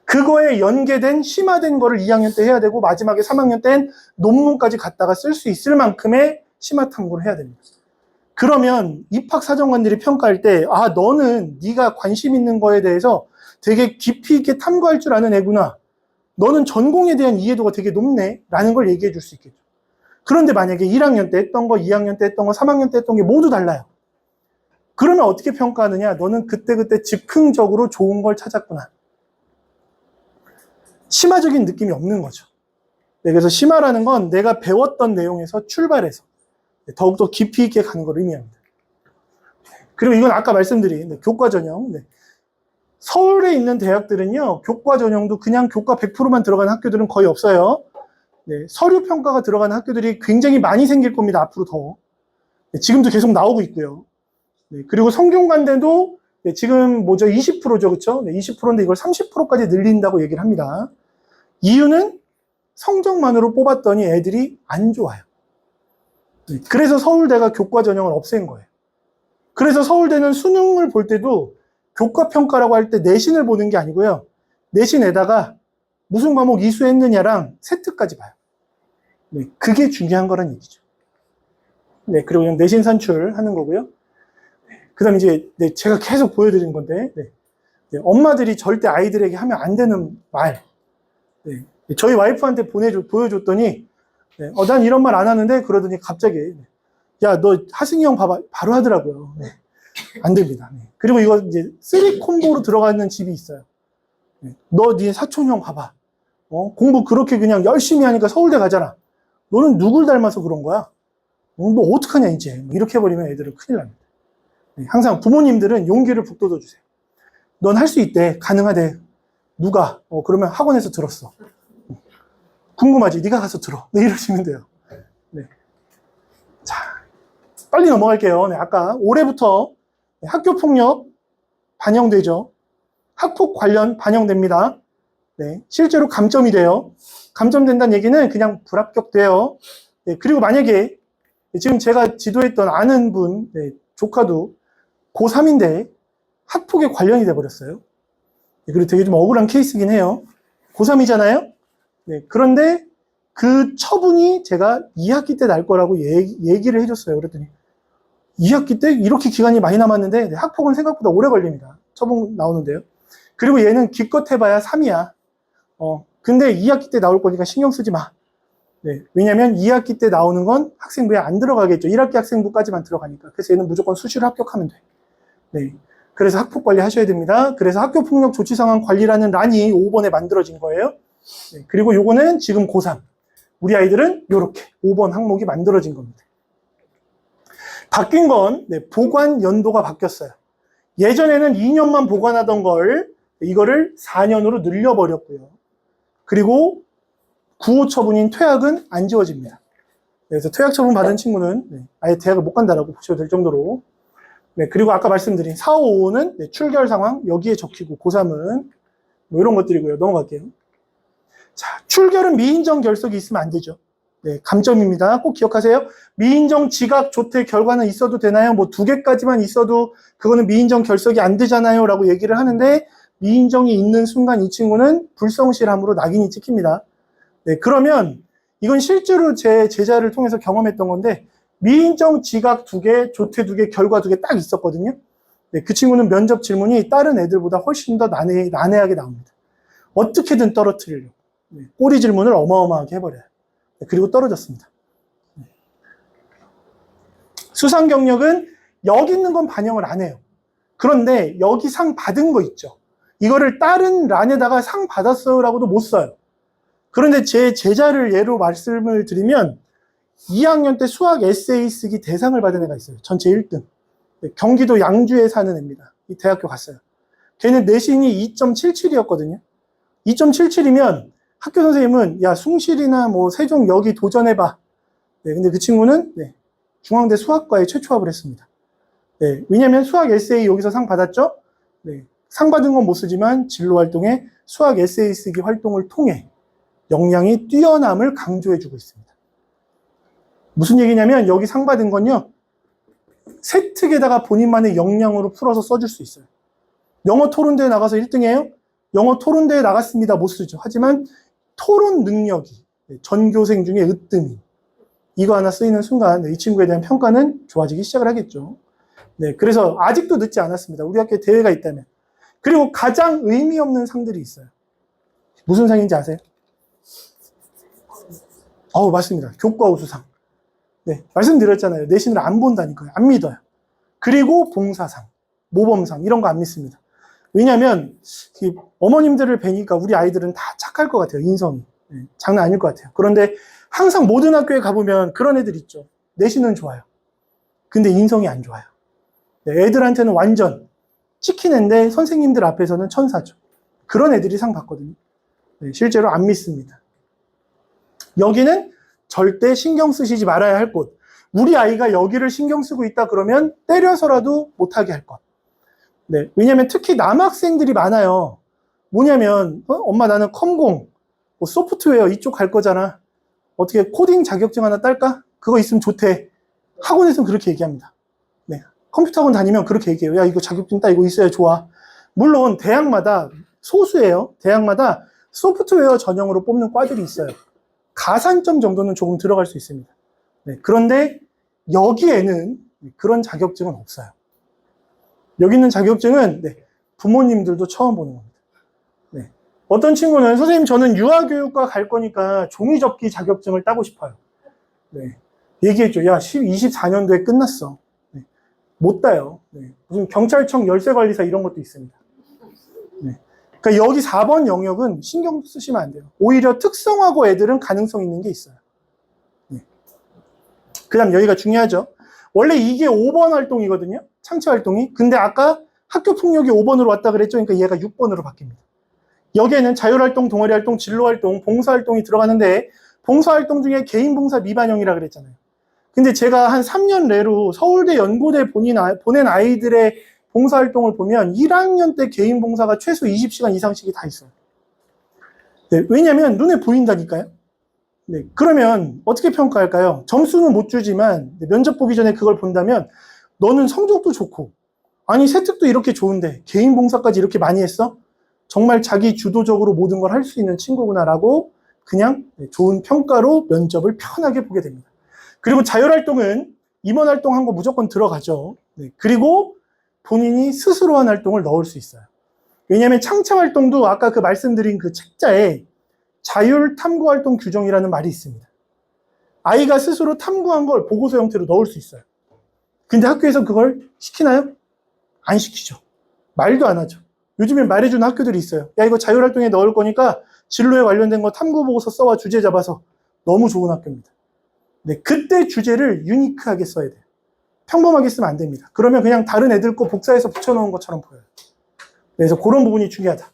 그거에 연계된, 심화된 거를 2학년 때 해야 되고 마지막에 3학년 때는 논문까지 갖다가 쓸 수 있을 만큼의 심화 탐구를 해야 됩니다. 그러면 입학사정관들이 평가할 때 아, 너는 네가 관심 있는 거에 대해서 되게 깊이 있게 탐구할 줄 아는 애구나. 너는 전공에 대한 이해도가 되게 높네. 라는 걸 얘기해 줄 수 있겠죠. 그런데 만약에 1학년 때 했던 거, 2학년 때 했던 거, 3학년 때 했던 게 모두 달라요. 그러면 어떻게 평가하느냐? 너는 그때그때 즉흥적으로 좋은 걸 찾았구나. 심화적인 느낌이 없는 거죠. 네, 그래서 심화라는 건 내가 배웠던 내용에서 출발해서 더욱더 깊이 있게 가는 걸 의미합니다. 그리고 이건 아까 말씀드린 교과 전형. 네. 서울에 있는 대학들은요, 교과 전형도 그냥 교과 100%만 들어가는 학교들은 거의 없어요. 네, 서류 평가가 들어가는 학교들이 굉장히 많이 생길 겁니다. 앞으로 더. 네, 지금도 계속 나오고 있고요. 네, 그리고 성균관대도 네, 지금 20%죠, 그렇죠? 네, 20%인데 이걸 30%까지 늘린다고 얘기를 합니다. 이유는 성적만으로 뽑았더니 애들이 안 좋아요. 네, 그래서 서울대가 교과 전형을 없앤 거예요. 그래서 서울대는 수능을 볼 때도 교과 평가라고 할 때 내신을 보는 게 아니고요. 내신에다가 무슨 과목 이수했느냐랑 세트까지 봐요. 네, 그게 중요한 거란 얘기죠. 네, 그리고 그냥 내신 산출하는 거고요. 그 다음에 이제, 네, 제가 계속 보여드리는 건데, 네. 네, 엄마들이 절대 아이들에게 하면 안 되는 말. 네, 저희 와이프한테 보여줬더니, 네, 난 이런 말 안 하는데, 그러더니 갑자기, 야, 너 하승이 형 봐봐. 바로 하더라고요. 네, 안 됩니다. 네. 그리고 이거 이제 3 콤보로 들어가는 집이 있어요. 네, 너 네 사촌 형 봐봐. 공부 그렇게 그냥 열심히 하니까 서울대 가잖아. 너는 누굴 닮아서 그런 거야? 너 어떡하냐, 이제. 이렇게 해버리면 애들은 큰일 납니다. 네, 항상 부모님들은 용기를 북돋워 주세요. 넌 할 수 있대. 가능하대. 누가? 그러면 학원에서 들었어. 궁금하지? 네가 가서 들어. 네, 이러시면 돼요. 네. 자, 빨리 넘어갈게요. 네, 아까 올해부터 학교폭력 반영되죠. 학폭 관련 반영됩니다. 네, 실제로 감점이 돼요. 감점된다는 얘기는 그냥 불합격돼요. 네, 그리고 만약에 지금 제가 지도했던 아는 분, 네, 조카도 고3인데 학폭에 관련이 돼버렸어요. 네, 그리고 되게 좀 억울한 케이스긴 해요. 고3이잖아요. 네, 그런데 그 처분이 제가 2학기 때 날 거라고 얘기를 해줬어요. 그랬더니 2학기 때 이렇게 기간이 많이 남았는데 네, 학폭은 생각보다 오래 걸립니다. 처분 나오는데요. 그리고 얘는 기껏 해봐야 3이야. 근데 2학기 때 나올 거니까 신경 쓰지 마. 네, 왜냐면 2학기 때 나오는 건 학생부에 안 들어가겠죠. 1학기 학생부까지만 들어가니까. 그래서 얘는 무조건 수시로 합격하면 돼. 네. 그래서 학폭 관리 하셔야 됩니다. 그래서 학교폭력 조치 상황 관리라는 란이 5번에 만들어진 거예요. 네, 그리고 요거는 지금 고3. 우리 아이들은 요렇게 5번 항목이 만들어진 겁니다. 바뀐 건 네, 보관 연도가 바뀌었어요. 예전에는 2년만 보관하던 걸 이거를 4년으로 늘려버렸고요. 그리고 구호 처분인 퇴학은 안 지워집니다. 그래서 퇴학 처분 받은 친구는 네, 아예 대학을 못 간다라고 보셔도 될 정도로. 네, 그리고 아까 말씀드린 4, 5, 5는 네, 출결 상황 여기에 적히고 고3은 뭐 이런 것들이고요. 넘어갈게요. 자, 출결은 미인정 결석이 있으면 안 되죠. 네, 감점입니다. 꼭 기억하세요. 미인정 지각 조퇴 결과는 있어도 되나요? 뭐 2개까지만 있어도 그거는 미인정 결석이 안 되잖아요 라고 얘기를 하는데 미인정이 있는 순간 이 친구는 불성실함으로 낙인이 찍힙니다. 네, 그러면 이건 실제로 제 제자를 통해서 경험했던 건데 미인정 지각 2개, 조퇴 2개, 결과 2개 딱 있었거든요. 네, 그 친구는 면접 질문이 다른 애들보다 훨씬 더 난해하게 나옵니다. 어떻게든 떨어뜨리려고. 네, 꼬리 질문을 어마어마하게 해버려요. 네, 그리고 떨어졌습니다. 네. 수상 경력은 여기 있는 건 반영을 안 해요. 그런데 여기 상 받은 거 있죠. 이거를 다른 란에다가 상 받았어요 라고도 못 써요. 그런데 제 제자를 예로 말씀을 드리면 2학년 때 수학 에세이 쓰기 대상을 받은 애가 있어요. 전체 1등. 경기도 양주에 사는 애입니다. 이 대학교 갔어요. 걔는 내신이 2.77이었거든요. 2.77이면 학교 선생님은 야 숭실이나 뭐 세종 여기 도전해봐. 네, 근데 그 친구는 네, 중앙대 수학과에 최초합을 했습니다. 네, 왜냐면 수학 에세이 여기서 상 받았죠. 네, 상 받은 건 못 쓰지만 진로 활동에 수학 에세이 쓰기 활동을 통해 역량이 뛰어남을 강조해주고 있습니다. 무슨 얘기냐면 여기 상 받은 건요. 세특에다가 본인만의 역량으로 풀어서 써줄 수 있어요. 영어 토론대회 나가서 1등이에요? 영어 토론대회 나갔습니다. 못 쓰죠. 하지만 토론 능력이 전교생 중에 으뜸이 이거 하나 쓰이는 순간 이 친구에 대한 평가는 좋아지기 시작을 하겠죠. 네, 그래서 아직도 늦지 않았습니다. 우리 학교에 대회가 있다면. 그리고 가장 의미 없는 상들이 있어요. 무슨 상인지 아세요? 맞습니다. 교과 우수상. 네, 말씀드렸잖아요. 내신을 안 본다니까요. 안 믿어요. 그리고 봉사상, 모범상 이런 거 안 믿습니다. 왜냐하면 어머님들을 뵈니까 우리 아이들은 다 착할 것 같아요. 인성이. 네, 장난 아닐 것 같아요. 그런데 항상 모든 학교에 가보면 그런 애들 있죠. 내신은 좋아요. 근데 인성이 안 좋아요. 네, 애들한테는 완전 찍힌 애인데 선생님들 앞에서는 천사죠. 그런 애들이 상 받거든요. 네, 실제로 안 믿습니다. 여기는 절대 신경 쓰시지 말아야 할 곳. 우리 아이가 여기를 신경 쓰고 있다 그러면 때려서라도 못하게 할 것. 네, 왜냐면 특히 남학생들이 많아요. 뭐냐면 엄마 나는 컴공, 뭐 소프트웨어 이쪽 갈 거잖아. 어떻게 코딩 자격증 하나 딸까? 그거 있으면 좋대. 학원에서는 그렇게 얘기합니다. 네, 컴퓨터 학원 다니면 그렇게 얘기해요. 야 이거 자격증 따 이거 있어야 좋아. 물론 대학마다 소수예요. 대학마다 소프트웨어 전형으로 뽑는 과들이 있어요. 가산점 정도는 조금 들어갈 수 있습니다. 네, 그런데 여기에는 그런 자격증은 없어요. 여기 있는 자격증은 부모님들도 처음 보는 겁니다. 네. 어떤 친구는 선생님 저는 유아교육과 갈 거니까 종이접기 자격증을 따고 싶어요. 네. 얘기했죠. 야, 24년도에 끝났어. 네. 못 따요. 네. 무슨 경찰청 열쇠관리사 이런 것도 있습니다. 네. 그러니까 여기 4번 영역은 신경 쓰시면 안 돼요. 오히려 특성화고 애들은 가능성 있는 게 있어요. 네. 그 다음 여기가 중요하죠. 원래 이게 5번 활동이거든요. 창체 활동이. 근데 아까 학교 폭력이 5번으로 왔다 그랬죠. 그러니까 얘가 6번으로 바뀝니다. 여기에는 자율활동, 동아리활동, 진로활동, 봉사활동이 들어가는데 봉사활동 중에 개인봉사 미반영이라 그랬잖아요. 근데 제가 한 3년 내로 서울대 연고대 보낸 아이들의 봉사활동을 보면 1학년 때 개인봉사가 최소 20시간 이상씩이 다 있어요. 네, 왜냐면 눈에 보인다니까요. 네, 그러면 어떻게 평가할까요? 점수는 못 주지만 면접 보기 전에 그걸 본다면 너는 성적도 좋고 아니 세특도 이렇게 좋은데 개인 봉사까지 이렇게 많이 했어? 정말 자기 주도적으로 모든 걸 할 수 있는 친구구나라고 그냥 좋은 평가로 면접을 편하게 보게 됩니다. 그리고 자율활동은 임원 활동한 거 무조건 들어가죠. 네, 그리고 본인이 스스로 한 활동을 넣을 수 있어요. 왜냐하면 창체 활동도 아까 그 말씀드린 그 책자에 자율 탐구 활동 규정이라는 말이 있습니다. 아이가 스스로 탐구한 걸 보고서 형태로 넣을 수 있어요. 근데 학교에서 그걸 시키나요? 안 시키죠. 말도 안 하죠. 요즘에 말해주는 학교들이 있어요. 야, 이거 자율활동에 넣을 거니까 진로에 관련된 거 탐구 보고서 써와 주제 잡아서. 너무 좋은 학교입니다. 네, 그때 주제를 유니크하게 써야 돼요. 평범하게 쓰면 안 됩니다. 그러면 그냥 다른 애들 거 복사해서 붙여놓은 것처럼 보여요. 그래서 그런 부분이 중요하다.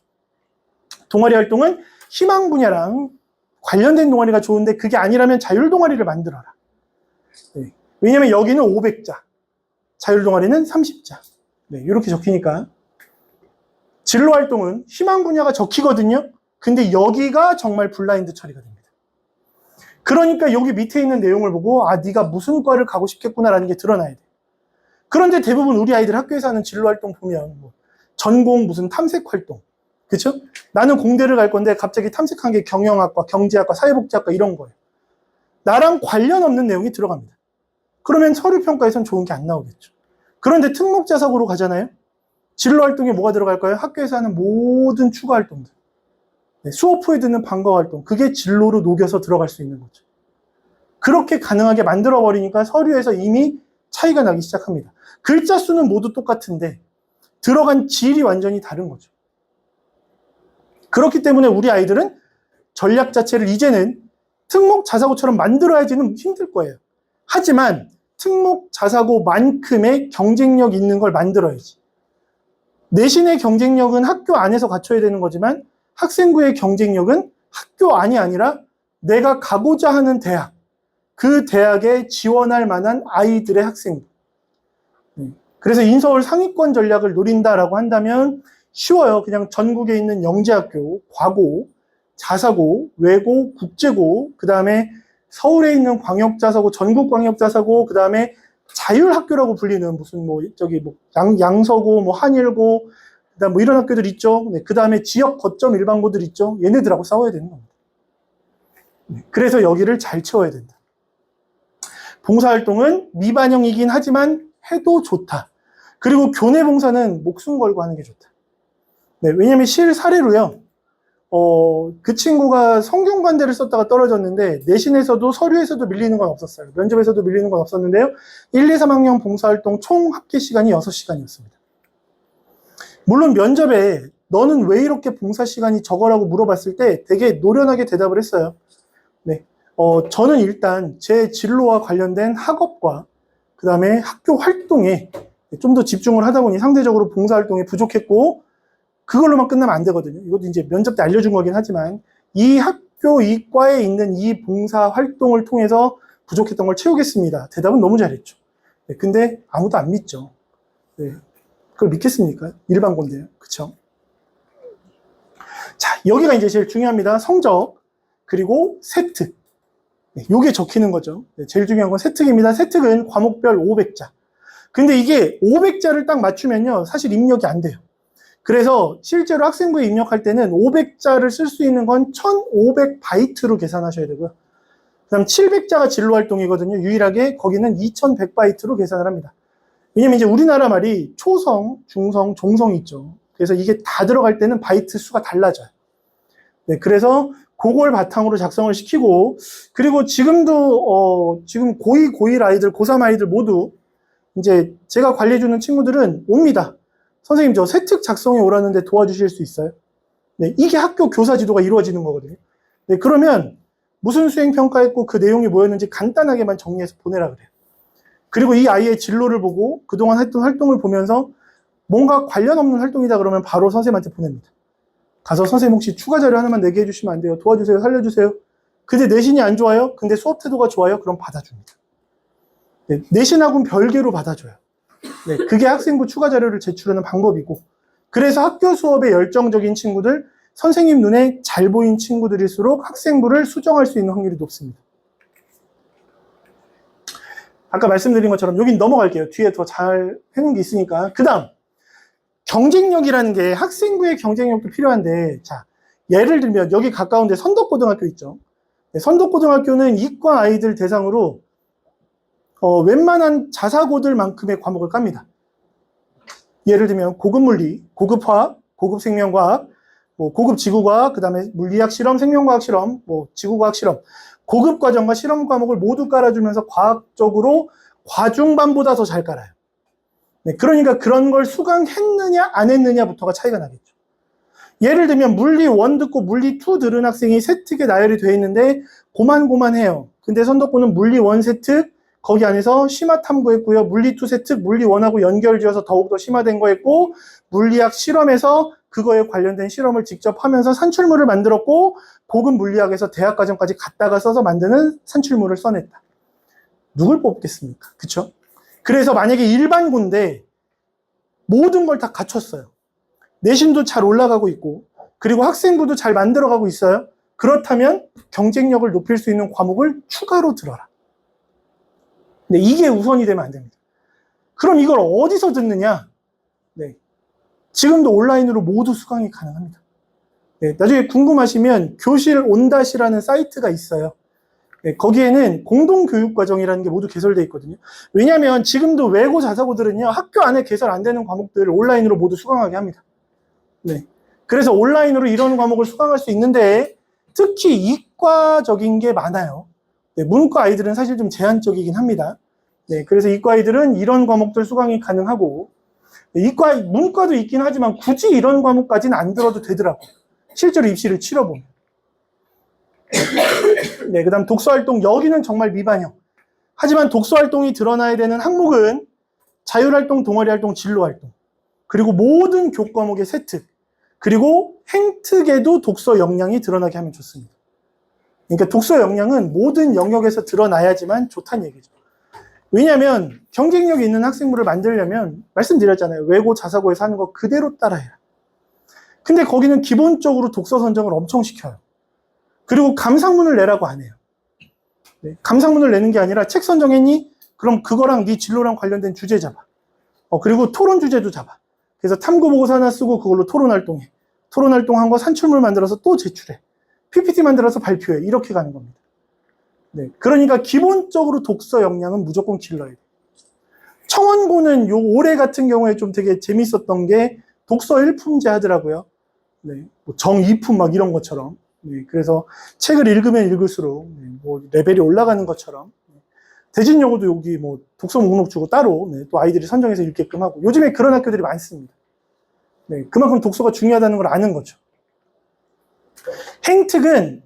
동아리 활동은 희망 분야랑 관련된 동아리가 좋은데 그게 아니라면 자율 동아리를 만들어라. 네. 왜냐면 여기는 500자, 자율 동아리는 30자. 네, 이렇게 적히니까. 진로 활동은 희망 분야가 적히거든요. 근데 여기가 정말 블라인드 처리가 됩니다. 그러니까 여기 밑에 있는 내용을 보고 아, 네가 무슨 과를 가고 싶겠구나라는 게 드러나야 돼. 그런데 대부분 우리 아이들 학교에서 하는 진로 활동 보면 뭐 전공 무슨 탐색 활동, 그렇죠? 나는 공대를 갈 건데 갑자기 탐색한 게 경영학과, 경제학과, 사회복지학과 이런 거예요. 나랑 관련 없는 내용이 들어갑니다. 그러면 서류 평가에선 좋은 게 안 나오겠죠. 그런데 특목자석으로 가잖아요. 진로 활동에 뭐가 들어갈까요? 학교에서 하는 모든 추가 활동들. 네, 수업 후에 듣는 방과 활동, 그게 진로로 녹여서 들어갈 수 있는 거죠. 그렇게 가능하게 만들어버리니까 서류에서 이미 차이가 나기 시작합니다. 글자 수는 모두 똑같은데 들어간 질이 완전히 다른 거죠. 그렇기 때문에 우리 아이들은 전략 자체를 이제는 특목 자사고처럼 만들어야지는 힘들 거예요. 하지만 특목 자사고만큼의 경쟁력 있는 걸 만들어야지. 내신의 경쟁력은 학교 안에서 갖춰야 되는 거지만 학생부의 경쟁력은 학교 안이 아니라 내가 가고자 하는 대학, 그 대학에 지원할 만한 아이들의 학생부. 그래서 인서울 상위권 전략을 노린다라고 한다면 쉬워요. 그냥 전국에 있는 영재학교, 과고, 자사고, 외고, 국제고, 그 다음에 서울에 있는 광역자사고, 전국광역자사고, 그 다음에 자율학교라고 불리는 무슨 양서고, 한일고, 그다음 이런 학교들 있죠. 네, 그 다음에 지역 거점 일반고들 있죠. 얘네들하고 싸워야 되는 겁니다. 네, 그래서 여기를 잘 채워야 된다. 봉사활동은 미반영이긴 하지만 해도 좋다. 그리고 교내 봉사는 목숨 걸고 하는 게 좋다. 네, 왜냐면 실사례로요. 그 친구가 성균관대를 썼다가 떨어졌는데 내신에서도 서류에서도 밀리는 건 없었어요. 면접에서도 밀리는 건 없었는데요. 1, 2, 3학년 봉사활동 총 합계 시간이 6시간이었습니다. 물론 면접에 너는 왜 이렇게 봉사 시간이 적어라고 물어봤을 때 되게 노련하게 대답을 했어요. 네, 저는 일단 제 진로와 관련된 학업과 그 다음에 학교 활동에 좀 더 집중을 하다 보니 상대적으로 봉사활동이 부족했고 그걸로만 끝나면 안 되거든요. 이것도 이제 면접 때 알려준 거긴 하지만 이 학교, 이 과에 있는 이 봉사활동을 통해서 부족했던 걸 채우겠습니다. 대답은 너무 잘했죠. 네, 근데 아무도 안 믿죠. 네, 그걸 믿겠습니까? 일반고인데요. 그쵸? 자, 여기가 이제 제일 중요합니다. 성적, 그리고 세특. 네, 요게 적히는 거죠. 네, 제일 중요한 건 세특입니다. 세특은 과목별 500자. 근데 이게 500자를 딱 맞추면요. 사실 입력이 안 돼요. 그래서 실제로 학생부에 입력할 때는 500자를 쓸 수 있는 건 1500바이트로 계산하셔야 되고요. 그 다음 700자가 진로활동이거든요. 유일하게 거기는 2100바이트로 계산을 합니다. 왜냐면 이제 우리나라 말이 초성, 중성, 종성이 있죠. 그래서 이게 다 들어갈 때는 바이트 수가 달라져요. 네, 그래서 그걸 바탕으로 작성을 시키고, 그리고 지금도, 지금 고2, 고1 아이들, 고3 아이들 모두 이제 제가 관리해주는 친구들은 옵니다. 선생님, 저 세특 작성이 오라는데 도와주실 수 있어요? 네, 이게 학교 교사 지도가 이루어지는 거거든요. 네, 그러면 무슨 수행평가했고 그 내용이 뭐였는지 간단하게만 정리해서 보내라 그래요. 그리고 이 아이의 진로를 보고 그동안 했던 활동을 보면서 뭔가 관련 없는 활동이다 그러면 바로 선생님한테 보냅니다. 가서 선생님 혹시 추가 자료 하나만 내게 해주시면 안 돼요? 도와주세요, 살려주세요. 근데 내신이 안 좋아요? 근데 수업 태도가 좋아요? 그럼 받아줍니다. 네, 내신하고는 별개로 받아줘요. 네, 그게 학생부 추가 자료를 제출하는 방법이고, 그래서 학교 수업에 열정적인 친구들, 선생님 눈에 잘 보인 친구들일수록 학생부를 수정할 수 있는 확률이 높습니다. 아까 말씀드린 것처럼 여긴 넘어갈게요. 뒤에 더 잘 해놓은 게 있으니까. 그 다음 경쟁력이라는 게 학생부의 경쟁력도 필요한데, 자, 예를 들면 여기 가까운데 선덕고등학교 있죠. 네, 선덕고등학교는 이과 아이들 대상으로 웬만한 자사고들만큼의 과목을 깝니다. 예를 들면 고급 물리, 고급 화학, 고급 생명과학, 뭐 고급 지구과학, 그 다음에 물리학 실험, 생명과학 실험, 뭐 지구과학 실험, 고급 과정과 실험 과목을 모두 깔아주면서 과학적으로 과중반보다 더 잘 깔아요. 네, 그러니까 그런 걸 수강했느냐 안 했느냐부터가 차이가 나겠죠. 예를 들면 물리 1 듣고 물리 2 들은 학생이 세특에 나열이 되어 있는데 고만고만해요. 근데 선덕고는 물리 1 세특, 거기 안에서 심화 탐구했고요. 물리 2 세특, 물리 1하고 연결지어서 더욱더 심화된 거 했고, 물리학 실험에서 그거에 관련된 실험을 직접 하면서 산출물을 만들었고, 고급 물리학에서 대학 과정까지 갖다가 써서 만드는 산출물을 써냈다. 누굴 뽑겠습니까? 그쵸? 그래서 만약에 일반고인데 모든 걸 다 갖췄어요. 내신도 잘 올라가고 있고, 그리고 학생부도 잘 만들어가고 있어요. 그렇다면 경쟁력을 높일 수 있는 과목을 추가로 들어라. 네, 이게 우선이 되면 안 됩니다. 그럼 이걸 어디서 듣느냐? 네, 지금도 온라인으로 모두 수강이 가능합니다. 네, 나중에 궁금하시면 교실 온닷이라는 사이트가 있어요. 네, 거기에는 공동교육과정이라는 게 모두 개설되어 있거든요. 왜냐하면 지금도 외고 자사고들은요, 학교 안에 개설 안 되는 과목들을 온라인으로 모두 수강하게 합니다. 네, 그래서 온라인으로 이런 과목을 수강할 수 있는데 특히 이과적인 게 많아요. 네, 문과 아이들은 사실 좀 제한적이긴 합니다. 네, 그래서 이과 아이들은 이런 과목들 수강이 가능하고, 네, 문과도 있긴 하지만 굳이 이런 과목까지는 안 들어도 되더라고요. 실제로 입시를 치러보면. 네, 그 다음 독서활동, 여기는 정말 미반영. 하지만 독서활동이 드러나야 되는 항목은 자율활동, 동아리활동, 진로활동, 그리고 모든 교과목의 세특, 그리고 행특에도 독서 역량이 드러나게 하면 좋습니다. 그러니까 독서 역량은 모든 영역에서 드러나야지만 좋다는 얘기죠. 왜냐하면 경쟁력이 있는 학생부를 만들려면 말씀드렸잖아요. 외고, 자사고에서 하는 거 그대로 따라해라. 근데 거기는 기본적으로 독서 선정을 엄청 시켜요. 그리고 감상문을 내라고 안 해요. 네, 감상문을 내는 게 아니라 책 선정했니? 그럼 그거랑 네 진로랑 관련된 주제 잡아. 그리고 토론 주제도 잡아. 그래서 탐구보고서 하나 쓰고 그걸로 토론활동해. 토론활동한 거 산출물 만들어서 또 제출해. PPT 만들어서 발표해. 이렇게 가는 겁니다. 네, 그러니까 기본적으로 독서 역량은 무조건 길러야 돼요. 청원고는 올해 같은 경우에 좀 되게 재밌었던 게 독서 일품제 하더라고요. 네, 뭐 정이품 막 이런 것처럼. 네, 그래서 책을 읽으면 읽을수록 뭐 레벨이 올라가는 것처럼. 대진여고도 여기 뭐 독서 목록 주고 따로 또 아이들이 선정해서 읽게끔 하고, 요즘에 그런 학교들이 많습니다. 네, 그만큼 독서가 중요하다는 걸 아는 거죠. 행특은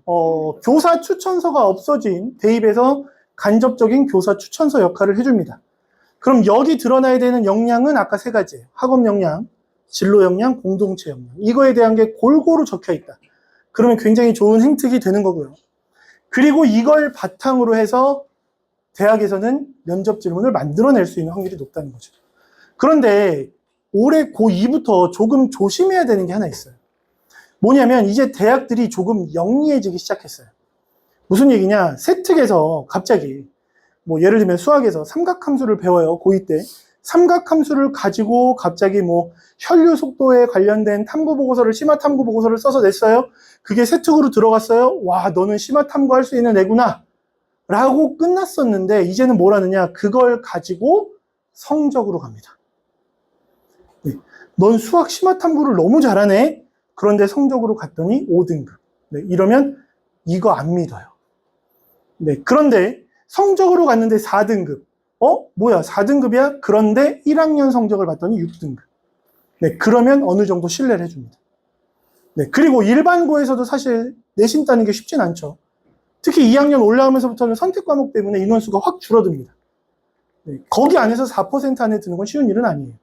교사 추천서가 없어진 대입에서 간접적인 교사 추천서 역할을 해줍니다. 그럼 여기 드러나야 되는 역량은 아까 세 가지예요. 학업 역량, 진로 역량, 공동체 역량. 이거에 대한 게 골고루 적혀 있다. 그러면 굉장히 좋은 행특이 되는 거고요. 그리고 이걸 바탕으로 해서 대학에서는 면접 질문을 만들어낼 수 있는 확률이 높다는 거죠. 그런데 올해 고2부터 조금 조심해야 되는 게 하나 있어요. 뭐냐면 이제 대학들이 조금 영리해지기 시작했어요. 무슨 얘기냐? 세특에서 갑자기 뭐 예를 들면 수학에서 삼각함수를 배워요. 고2 때. 삼각함수를 가지고 갑자기 뭐 혈류 속도에 관련된 탐구 보고서를, 심화 탐구 보고서를 써서 냈어요. 그게 세특으로 들어갔어요. 와, 너는 심화 탐구할 수 있는 애구나 라고 끝났었는데, 이제는 뭘 하느냐, 그걸 가지고 성적으로 갑니다. 네. 넌 수학 심화 탐구를 너무 잘하네. 그런데 성적으로 갔더니 5등급. 네. 이러면 이거 안 믿어요. 네. 그런데 성적으로 갔는데 4등급. 뭐야, 4등급이야? 그런데 1학년 성적을 봤더니 6등급. 네. 그러면 어느 정도 신뢰를 해줍니다. 네. 그리고 일반고에서도 사실 내신 따는 게 쉽진 않죠. 특히 2학년 올라오면서부터는 선택 과목 때문에 인원수가 확 줄어듭니다. 네. 거기 안에서 4% 안에 드는 건 쉬운 일은 아니에요.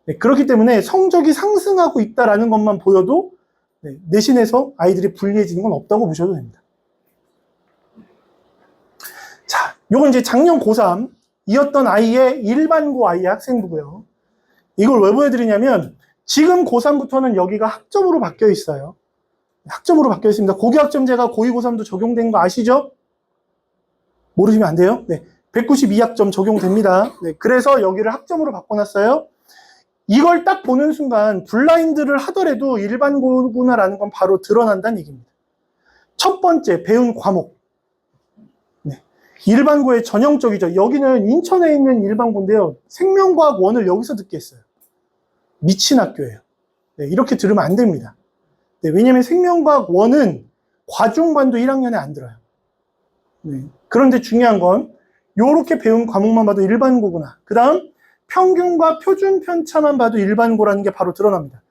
네. 그렇기 때문에 성적이 상승하고 있다는 것만 보여도 네. 내신에서 아이들이 불리해지는 건 없다고 보셔도 됩니다. 자, 요건 이제 작년 고3이었던 아이의 일반고 아이의 학생부고요. 이걸 왜 보여드리냐면, 지금 고3부터는 여기가 학점으로 바뀌어 있어요. 학점으로 바뀌어 있습니다. 고교학점제가 고2, 고3도 적용된 거 아시죠? 모르시면 안 돼요. 네, 192학점 적용됩니다. 네, 그래서 여기를 학점으로 바꿔놨어요. 이걸 딱 보는 순간 블라인드를 하더라도 일반고구나라는 건 바로 드러난다는 얘기입니다. 첫 번째, 배운 과목. 네, 일반고의 전형적이죠. 여기는 인천에 있는 일반고인데요. 생명과학 1을 여기서 듣게 했어요. 미친 학교예요. 네, 이렇게 들으면 안 됩니다. 네, 왜냐면 생명과학 1은 과중반도 1학년에 안 들어요. 네, 그런데 중요한 건 요렇게 배운 과목만 봐도 일반고구나. 그 다음 평균과 표준 편차만 봐도 일반고라는 게 바로 드러납니다.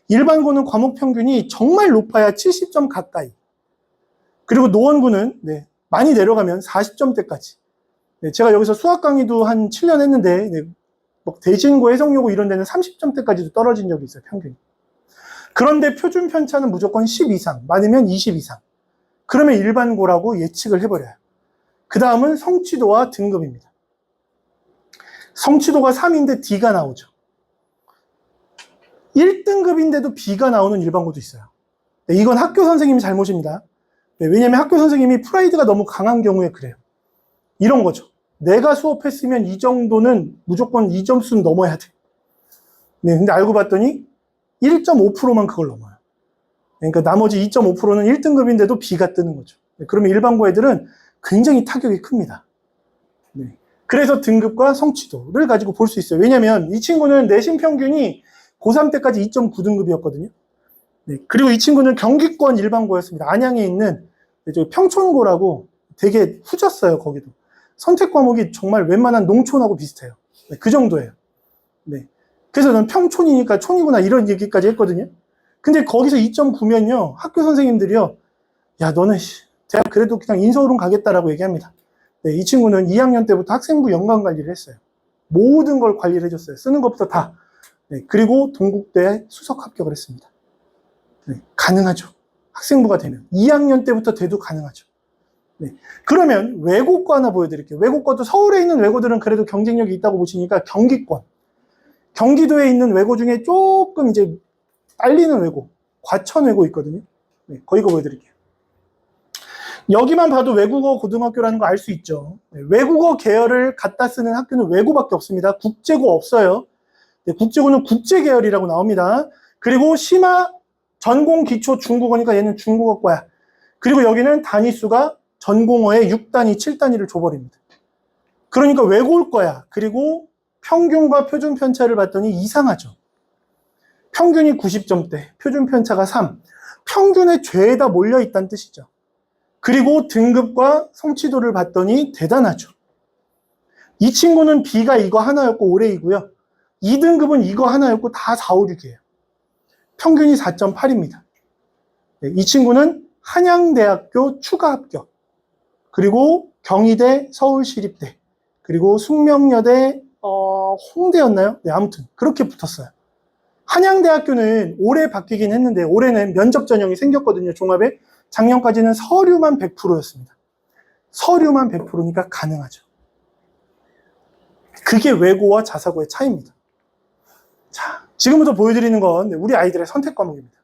일반고는 과목 평균이 정말 높아야 70점 가까이. 그리고 노원구는 네, 많이 내려가면 40점대까지. 네, 제가 여기서 수학 강의도 한 7년 했는데 네, 뭐 대진고, 해석여고 이런 데는 30점대까지도 떨어진 적이 있어요, 평균이. 그런데 표준 편차는 무조건 10 이상, 많으면 20 이상. 그러면 일반고라고 예측을 해버려요. 그 다음은 성취도와 등급입니다. 성취도가 3인데 D가 나오죠. 1등급인데도 B가 나오는 일반고도 있어요. 네, 이건 학교 선생님이 잘못입니다. 네, 왜냐면 학교 선생님이 프라이드가 너무 강한 경우에 그래요. 이런 거죠. 내가 수업했으면 이 정도는 무조건 2점수는 넘어야 돼. 네, 근데 알고 봤더니 1.5%만 그걸 넘어요. 그러니까 나머지 2.5%는 1등급인데도 B가 뜨는 거죠. 네, 그러면 일반고 애들은 굉장히 타격이 큽니다. 네, 그래서 등급과 성취도를 가지고 볼 수 있어요. 왜냐면 이 친구는 내신 평균이 고3 때까지 2.9등급이었거든요. 네, 그리고 이 친구는 경기권 일반고였습니다. 안양에 있는 평촌고라고 되게 후졌어요, 거기도. 선택 과목이 정말 웬만한 농촌하고 비슷해요. 네, 그 정도예요. 네. 그래서 난 평촌이니까 촌이구나 이런 얘기까지 했거든요. 근데 거기서 2.9면요, 학교 선생님들이요, 야, 너는 대학 그래도 그냥 인서울은 가겠다라고 얘기합니다. 네, 이 친구는 2학년 때부터 학생부 연관 관리를 했어요. 모든 걸 관리를 해줬어요. 쓰는 것부터 다. 네, 그리고 동국대에 수석 합격을 했습니다. 네, 가능하죠. 학생부가 되면. 2학년 때부터 돼도 가능하죠. 네, 그러면 외고과 하나 보여드릴게요. 외고과도 서울에 있는 외고들은 그래도 경쟁력이 있다고 보시니까 경기권. 경기도에 있는 외고 중에 조금 이제 딸리는 외고, 과천 외고 있거든요. 네, 거기 거 보여드릴게요. 여기만 봐도 외국어 고등학교라는 거 알 수 있죠. 네, 외국어 계열을 갖다 쓰는 학교는 외고밖에 없습니다. 국제고 없어요. 네, 국제고는 국제계열이라고 나옵니다. 그리고 심화 전공 기초 중국어니까 얘는 중국어과야. 그리고 여기는 단위수가 전공어에 6단위, 7단위를 줘버립니다. 그러니까 외고일 거야. 그리고 평균과 표준 편차를 봤더니 이상하죠. 평균이 90점대, 표준 편차가 3. 평균에 죄다 몰려있다는 뜻이죠. 그리고 등급과 성취도를 봤더니 대단하죠. 이 친구는 B가 이거 하나였고 올해이고요. 2등급은 이거 하나였고 다 4, 5, 6이에요. 평균이 4.8입니다. 이 친구는 한양대학교 추가 합격, 그리고 경희대, 서울시립대, 그리고 숙명여대, 홍대였나요? 네, 아무튼 그렇게 붙었어요. 한양대학교는 올해 바뀌긴 했는데 올해는 면접 전형이 생겼거든요, 종합에. 작년까지는 서류만 100%였습니다. 서류만 100%니까 가능하죠. 그게 외고와 자사고의 차이입니다. 자, 지금부터 보여드리는 건 우리 아이들의 선택 과목입니다.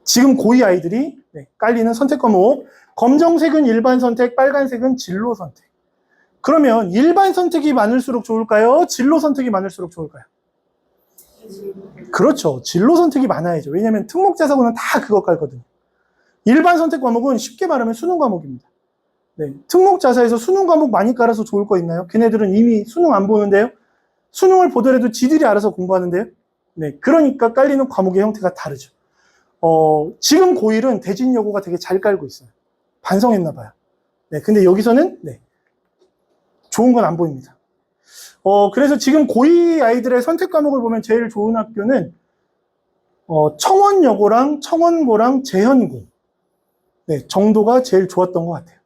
지금 고2 아이들이 깔리는 선택 과목. 검정색은 일반 선택, 빨간색은 진로 선택. 그러면 일반 선택이 많을수록 좋을까요? 진로 선택이 많을수록 좋을까요? 그렇죠. 진로 선택이 많아야죠. 왜냐하면 특목자사고는 다 그것 깔거든요. 일반 선택 과목은 쉽게 말하면 수능 과목입니다. 네, 특목자사에서 수능 과목 많이 깔아서 좋을 거 있나요? 걔네들은 이미 수능 안 보는데요. 수능을 보더라도 지들이 알아서 공부하는데요. 네, 그러니까 깔리는 과목의 형태가 다르죠. 지금 고1은 대진여고가 되게 잘 깔고 있어요. 반성했나 봐요. 네, 근데 여기서는 네, 좋은 건 안 보입니다. 그래서 지금 고2 아이들의 선택 과목을 보면 제일 좋은 학교는 청원여고랑 청원고랑 재현고 네, 정도가 제일 좋았던 것 같아요.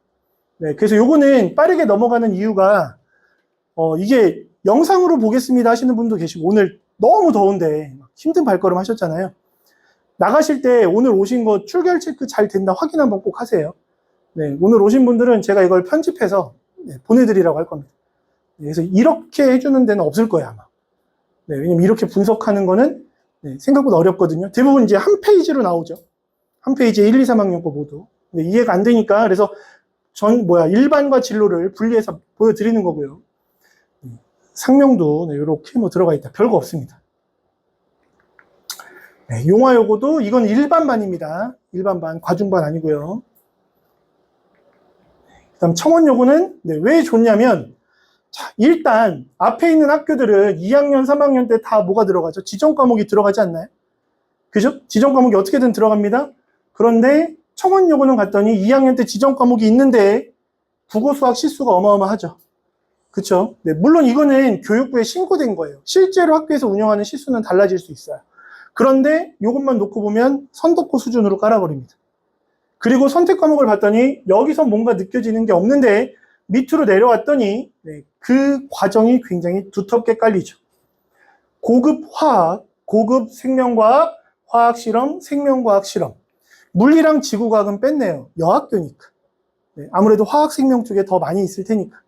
네, 그래서 요거는 빠르게 넘어가는 이유가 이게 영상으로 보겠습니다 하시는 분도 계시고 오늘 너무 더운데 힘든 발걸음 하셨잖아요. 나가실 때 오늘 오신 거 출결 체크 잘 됐나 확인 한번 꼭 하세요. 네, 오늘 오신 분들은 제가 이걸 편집해서 네, 보내드리라고 할 겁니다. 네, 그래서 이렇게 해주는 데는 없을 거예요 아마. 네, 왜냐면 이렇게 분석하는 거는 네, 생각보다 어렵거든요. 대부분 이제 한 페이지로 나오죠. 한 페이지에 1, 2, 3학년 거 모두. 네, 이해가 안 되니까 그래서 일반과 진로를 분리해서 보여드리는 거고요. 상명도 네, 이렇게 뭐 들어가 있다. 별거 없습니다. 네, 용화여고도 이건 일반반입니다. 일반반, 과중반 아니고요. 그 다음 청원여고는 네, 왜 좋냐면 자, 일단 앞에 있는 학교들은 2학년, 3학년 때 다 뭐가 들어가죠? 지정 과목이 들어가지 않나요? 그죠? 지정 과목이 어떻게든 들어갑니다. 그런데 청원여고는 갔더니 2학년 때 지정 과목이 있는데 국어, 수학, 실수가 어마어마하죠. 그렇죠? 네, 물론 이거는 교육부에 신고된 거예요. 실제로 학교에서 운영하는 실수는 달라질 수 있어요. 그런데 이것만 놓고 보면 선독고 수준으로 깔아버립니다. 그리고 선택 과목을 봤더니 여기서 뭔가 느껴지는 게 없는데 밑으로 내려왔더니 네, 그 과정이 굉장히 두텁게 깔리죠. 고급 화학, 고급 생명과학, 화학실험, 생명과학 실험. 물리랑 지구과학은 뺐네요. 여학교니까. 네, 아무래도 화학 생명 쪽에 더 많이 있을 테니까.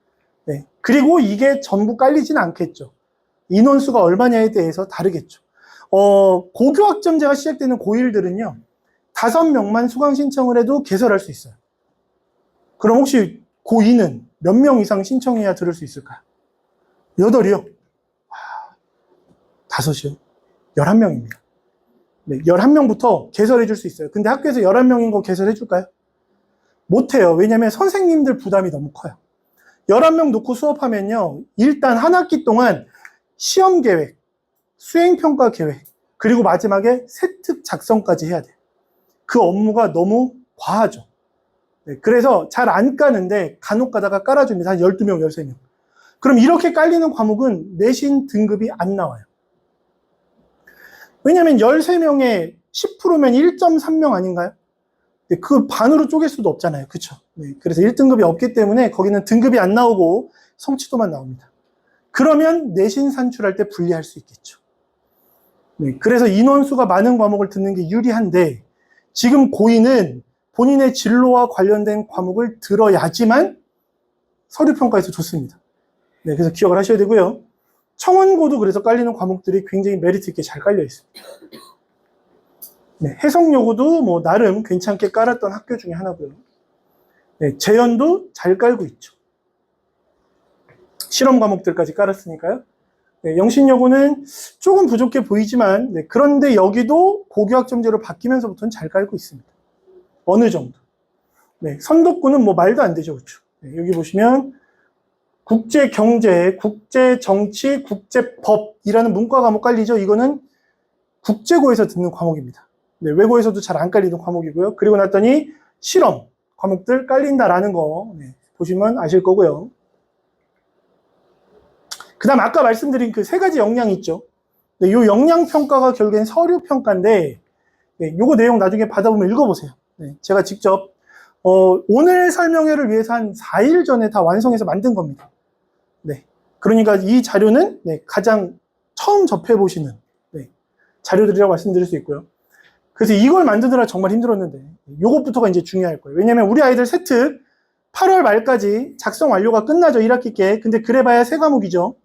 네, 그리고 이게 전부 깔리진 않겠죠. 인원수가 얼마냐에 대해서 다르겠죠. 고교학점제가 시작되는 고1들은요. 5명만 수강 신청을 해도 개설할 수 있어요. 그럼 혹시 고2는 몇 명 이상 신청해야 들을 수 있을까요? 8이요? 5이요? 11명입니다. 네, 11명부터 개설해 줄 수 있어요. 근데 학교에서 11명인 거 개설해 줄까요? 못해요. 왜냐면 선생님들 부담이 너무 커요. 11명 놓고 수업하면요. 일단 한 학기 동안 시험 계획, 수행평가 계획, 그리고 마지막에 세특 작성까지 해야 돼요. 그 업무가 너무 과하죠. 네, 그래서 잘 안 까는데 간혹 가다가 깔아줍니다. 한 12명, 13명. 그럼 이렇게 깔리는 과목은 내신 등급이 안 나와요. 왜냐면 13명에 10%면 1.3명 아닌가요? 네, 그 반으로 쪼갤 수도 없잖아요. 그쵸? 네, 그래서 1등급이 없기 때문에 거기는 등급이 안 나오고 성취도만 나옵니다. 그러면 내신 산출할 때 분리할 수 있겠죠. 네, 그래서 인원수가 많은 과목을 듣는 게 유리한데 지금 고2는 본인의 진로와 관련된 과목을 들어야지만 서류평가에서 좋습니다. 네, 그래서 기억을 하셔야 되고요. 청원고도 그래서 깔리는 과목들이 굉장히 메리트 있게 잘 깔려 있습니다. 네, 해성여고도 뭐 나름 괜찮게 깔았던 학교 중에 하나고요. 네, 재현도 잘 깔고 있죠. 실험 과목들까지 깔았으니까요. 네, 영신여고는 조금 부족해 보이지만 네, 그런데 여기도 고교학점제로 바뀌면서부터는 잘 깔고 있습니다. 어느 정도. 네, 선독고는 뭐 말도 안 되죠. 그렇죠? 네, 여기 보시면 국제경제, 국제정치, 국제법이라는 문과 과목 깔리죠. 이거는 국제고에서 듣는 과목입니다. 네, 외고에서도 잘 안 깔리는 과목이고요. 그리고 났더니 실험 과목들 깔린다라는 거 네, 보시면 아실 거고요. 그 다음 아까 말씀드린 그 3가지 역량이 있죠. 네, 이 역량평가가 결국엔 서류평가인데 네, 요거 내용 나중에 받아보면 읽어보세요. 네, 제가 직접 오늘 설명회를 위해서 한 4일 전에 다 완성해서 만든 겁니다. 네, 그러니까 이 자료는 네, 가장 처음 접해보시는 네, 자료들이라고 말씀드릴 수 있고요. 그래서 이걸 만드느라 정말 힘들었는데 요것부터가 이제 중요할 거예요. 왜냐면 우리 아이들 세특 8월 말까지 작성 완료가 끝나죠. 1학기 때. 근데 그래봐야 3과목이죠.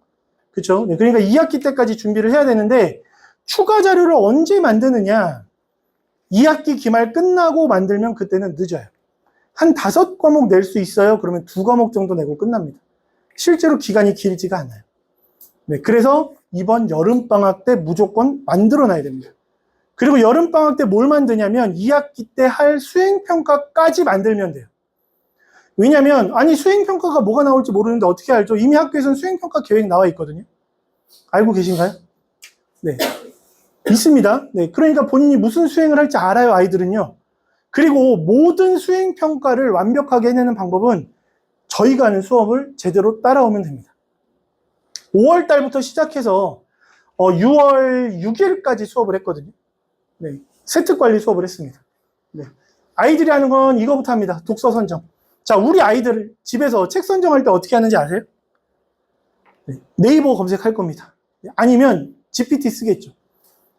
그렇죠? 네, 그러니까 2학기 때까지 준비를 해야 되는데 추가 자료를 언제 만드느냐? 2학기 기말 끝나고 만들면 그때는 늦어요. 한 5과목 낼 수 있어요. 그러면 2과목 정도 내고 끝납니다. 실제로 기간이 길지가 않아요. 네, 그래서 이번 여름방학 때 무조건 만들어놔야 됩니다. 그리고 여름방학 때 뭘 만드냐면 2학기 때 할 수행평가까지 만들면 돼요. 왜냐면 아니 수행평가가 뭐가 나올지 모르는데 어떻게 알죠? 이미 학교에서는 수행평가 계획 나와 있거든요. 알고 계신가요? 네, 있습니다. 네, 그러니까 본인이 무슨 수행을 할지 알아요, 아이들은요. 그리고 모든 수행평가를 완벽하게 해내는 방법은 저희가 하는 수업을 제대로 따라오면 됩니다. 5월 달부터 시작해서 6월 6일까지 수업을 했거든요. 네, 세특 관리 수업을 했습니다. 네, 아이들이 하는 건 이거부터 합니다. 독서 선정. 자, 우리 아이들 집에서 책 선정할 때 어떻게 하는지 아세요? 네, 네이버 검색할 겁니다. 아니면 GPT 쓰겠죠.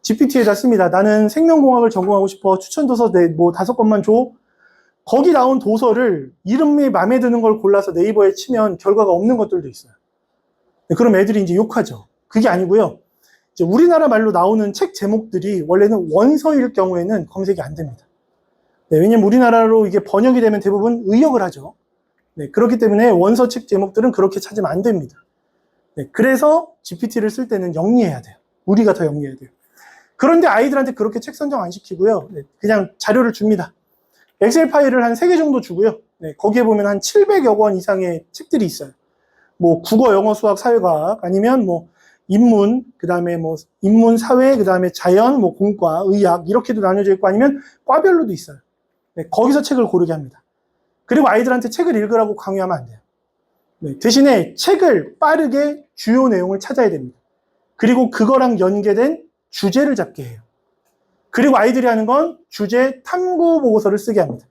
GPT에다 씁니다. 나는 생명공학을 전공하고 싶어. 추천 도서 뭐 5권만 줘. 거기 나온 도서를 이름이 마음에 드는 걸 골라서 네이버에 치면 결과가 없는 것들도 있어요. 네, 그럼 애들이 이제 욕하죠. 그게 아니고요. 이제 우리나라 말로 나오는 책 제목들이 원래는 원서일 경우에는 검색이 안 됩니다. 네, 왜냐면 우리나라로 이게 번역이 되면 대부분 의역을 하죠. 네, 그렇기 때문에 원서 책 제목들은 그렇게 찾으면 안 됩니다. 네, 그래서 GPT를 쓸 때는 영리해야 돼요. 우리가 더 영리해야 돼요. 그런데 아이들한테 그렇게 책 선정 안 시키고요. 네, 그냥 자료를 줍니다. 엑셀 파일을 한 3개 정도 주고요. 네, 거기에 보면 한 700여 권 이상의 책들이 있어요. 뭐 국어, 영어, 수학, 사회과학 아니면 뭐 인문, 그다음에 뭐 인문, 사회, 그다음에 자연, 뭐 공과, 의학 이렇게도 나눠져 있고 아니면 과별로도 있어요. 네, 거기서 책을 고르게 합니다. 그리고 아이들한테 책을 읽으라고 강요하면 안 돼요. 네, 대신에 책을 빠르게 주요 내용을 찾아야 됩니다. 그리고 그거랑 연계된 주제를 잡게 해요. 그리고 아이들이 하는 건 주제 탐구 보고서를 쓰게 합니다.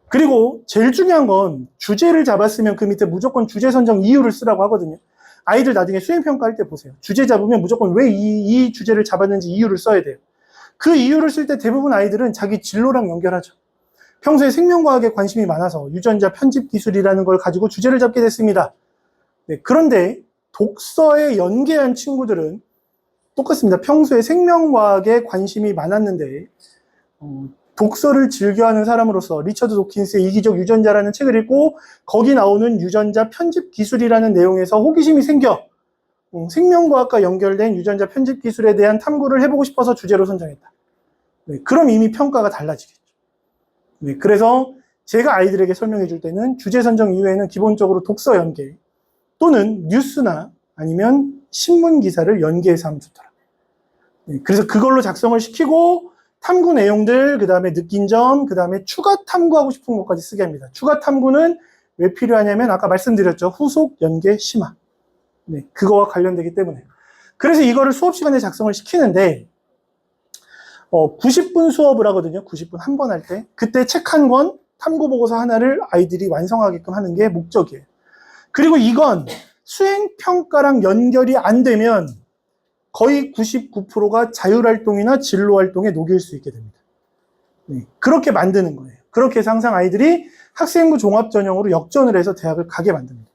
그리고 제일 중요한 건 주제를 잡았으면 그 밑에 무조건 주제 선정 이유를 쓰라고 하거든요. 아이들 나중에 수행평가할 때 보세요. 주제 잡으면 무조건 왜 이 주제를 잡았는지 이유를 써야 돼요. 그 이유를 쓸 때 대부분 아이들은 자기 진로랑 연결하죠. 평소에 생명과학에 관심이 많아서 유전자 편집 기술이라는 걸 가지고 주제를 잡게 됐습니다. 네, 그런데 독서에 연계한 친구들은 똑같습니다. 평소에 생명과학에 관심이 많았는데 독서를 즐겨하는 사람으로서 리처드 도킨스의 이기적 유전자라는 책을 읽고 거기 나오는 유전자 편집 기술이라는 내용에서 호기심이 생겨 생명과학과 연결된 유전자 편집 기술에 대한 탐구를 해보고 싶어서 주제로 선정했다. 네, 그럼 이미 평가가 달라지겠죠. 네, 그래서 제가 아이들에게 설명해 줄 때는 주제 선정 이후에는 기본적으로 독서 연계 또는 뉴스나 아니면 신문 기사를 연계해서 하면 좋더라. 네, 그래서 그걸로 작성을 시키고 탐구 내용들, 그 다음에 느낀 점, 그 다음에 추가 탐구하고 싶은 것까지 쓰게 합니다. 추가 탐구는 왜 필요하냐면 아까 말씀드렸죠. 후속, 연계, 심화. 네, 그거와 관련되기 때문에. 그래서 이거를 수업 시간에 작성을 시키는데 90분 수업을 하거든요. 90분 한 번 할 때. 그때 책 한 권, 탐구 보고서 하나를 아이들이 완성하게끔 하는 게 목적이에요. 그리고 이건 수행평가랑 연결이 안 되면 거의 99%가 자율활동이나 진로활동에 녹일 수 있게 됩니다. 네, 그렇게 만드는 거예요. 그렇게 해서 항상 아이들이 학생부 종합전형으로 역전을 해서 대학을 가게 만듭니다.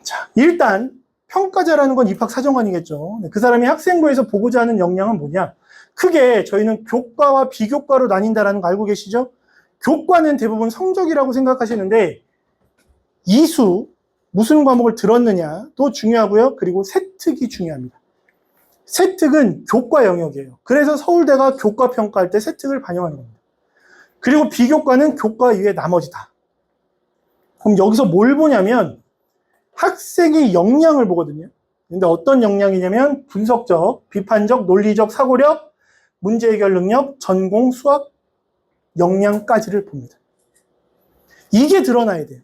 자, 일단 평가자라는 건 입학사정관이겠죠. 네, 그 사람이 학생부에서 보고자 하는 역량은 뭐냐? 크게 저희는 교과와 비교과로 나뉜다라는 거 알고 계시죠? 교과는 대부분 성적이라고 생각하시는데 이수, 무슨 과목을 들었느냐도 중요하고요. 그리고 세특이 중요합니다. 세특은 교과 영역이에요. 그래서 서울대가 교과 평가할 때 세특을 반영하는 겁니다. 그리고 비교과는 교과 이외에 나머지 다. 그럼 여기서 뭘 보냐면 학생의 역량을 보거든요. 근데 어떤 역량이냐면 분석적, 비판적, 논리적, 사고력, 문제 해결 능력, 전공, 수학 역량까지를 봅니다. 이게 드러나야 돼요.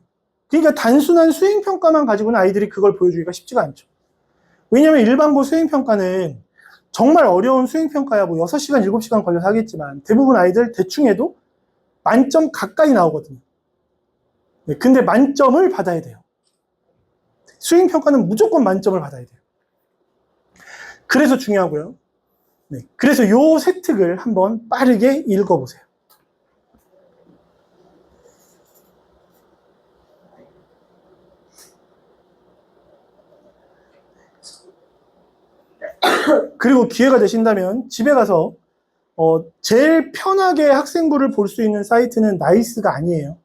그러니까 단순한 수행평가만 가지고는 아이들이 그걸 보여주기가 쉽지가 않죠. 왜냐하면 일반고 수행평가는 정말 어려운 수행평가야 뭐 6시간, 7시간 걸려서 하겠지만 대부분 아이들 대충 해도 만점 가까이 나오거든요. 네, 근데 만점을 받아야 돼요. 수행평가는 무조건 만점을 받아야 돼요. 그래서 중요하고요. 네, 그래서 요 세특을 한번 빠르게 읽어보세요. 그리고 기회가 되신다면 집에 가서 제일 편하게 학생부를 볼 수 있는 사이트는 나이스가 아니에요.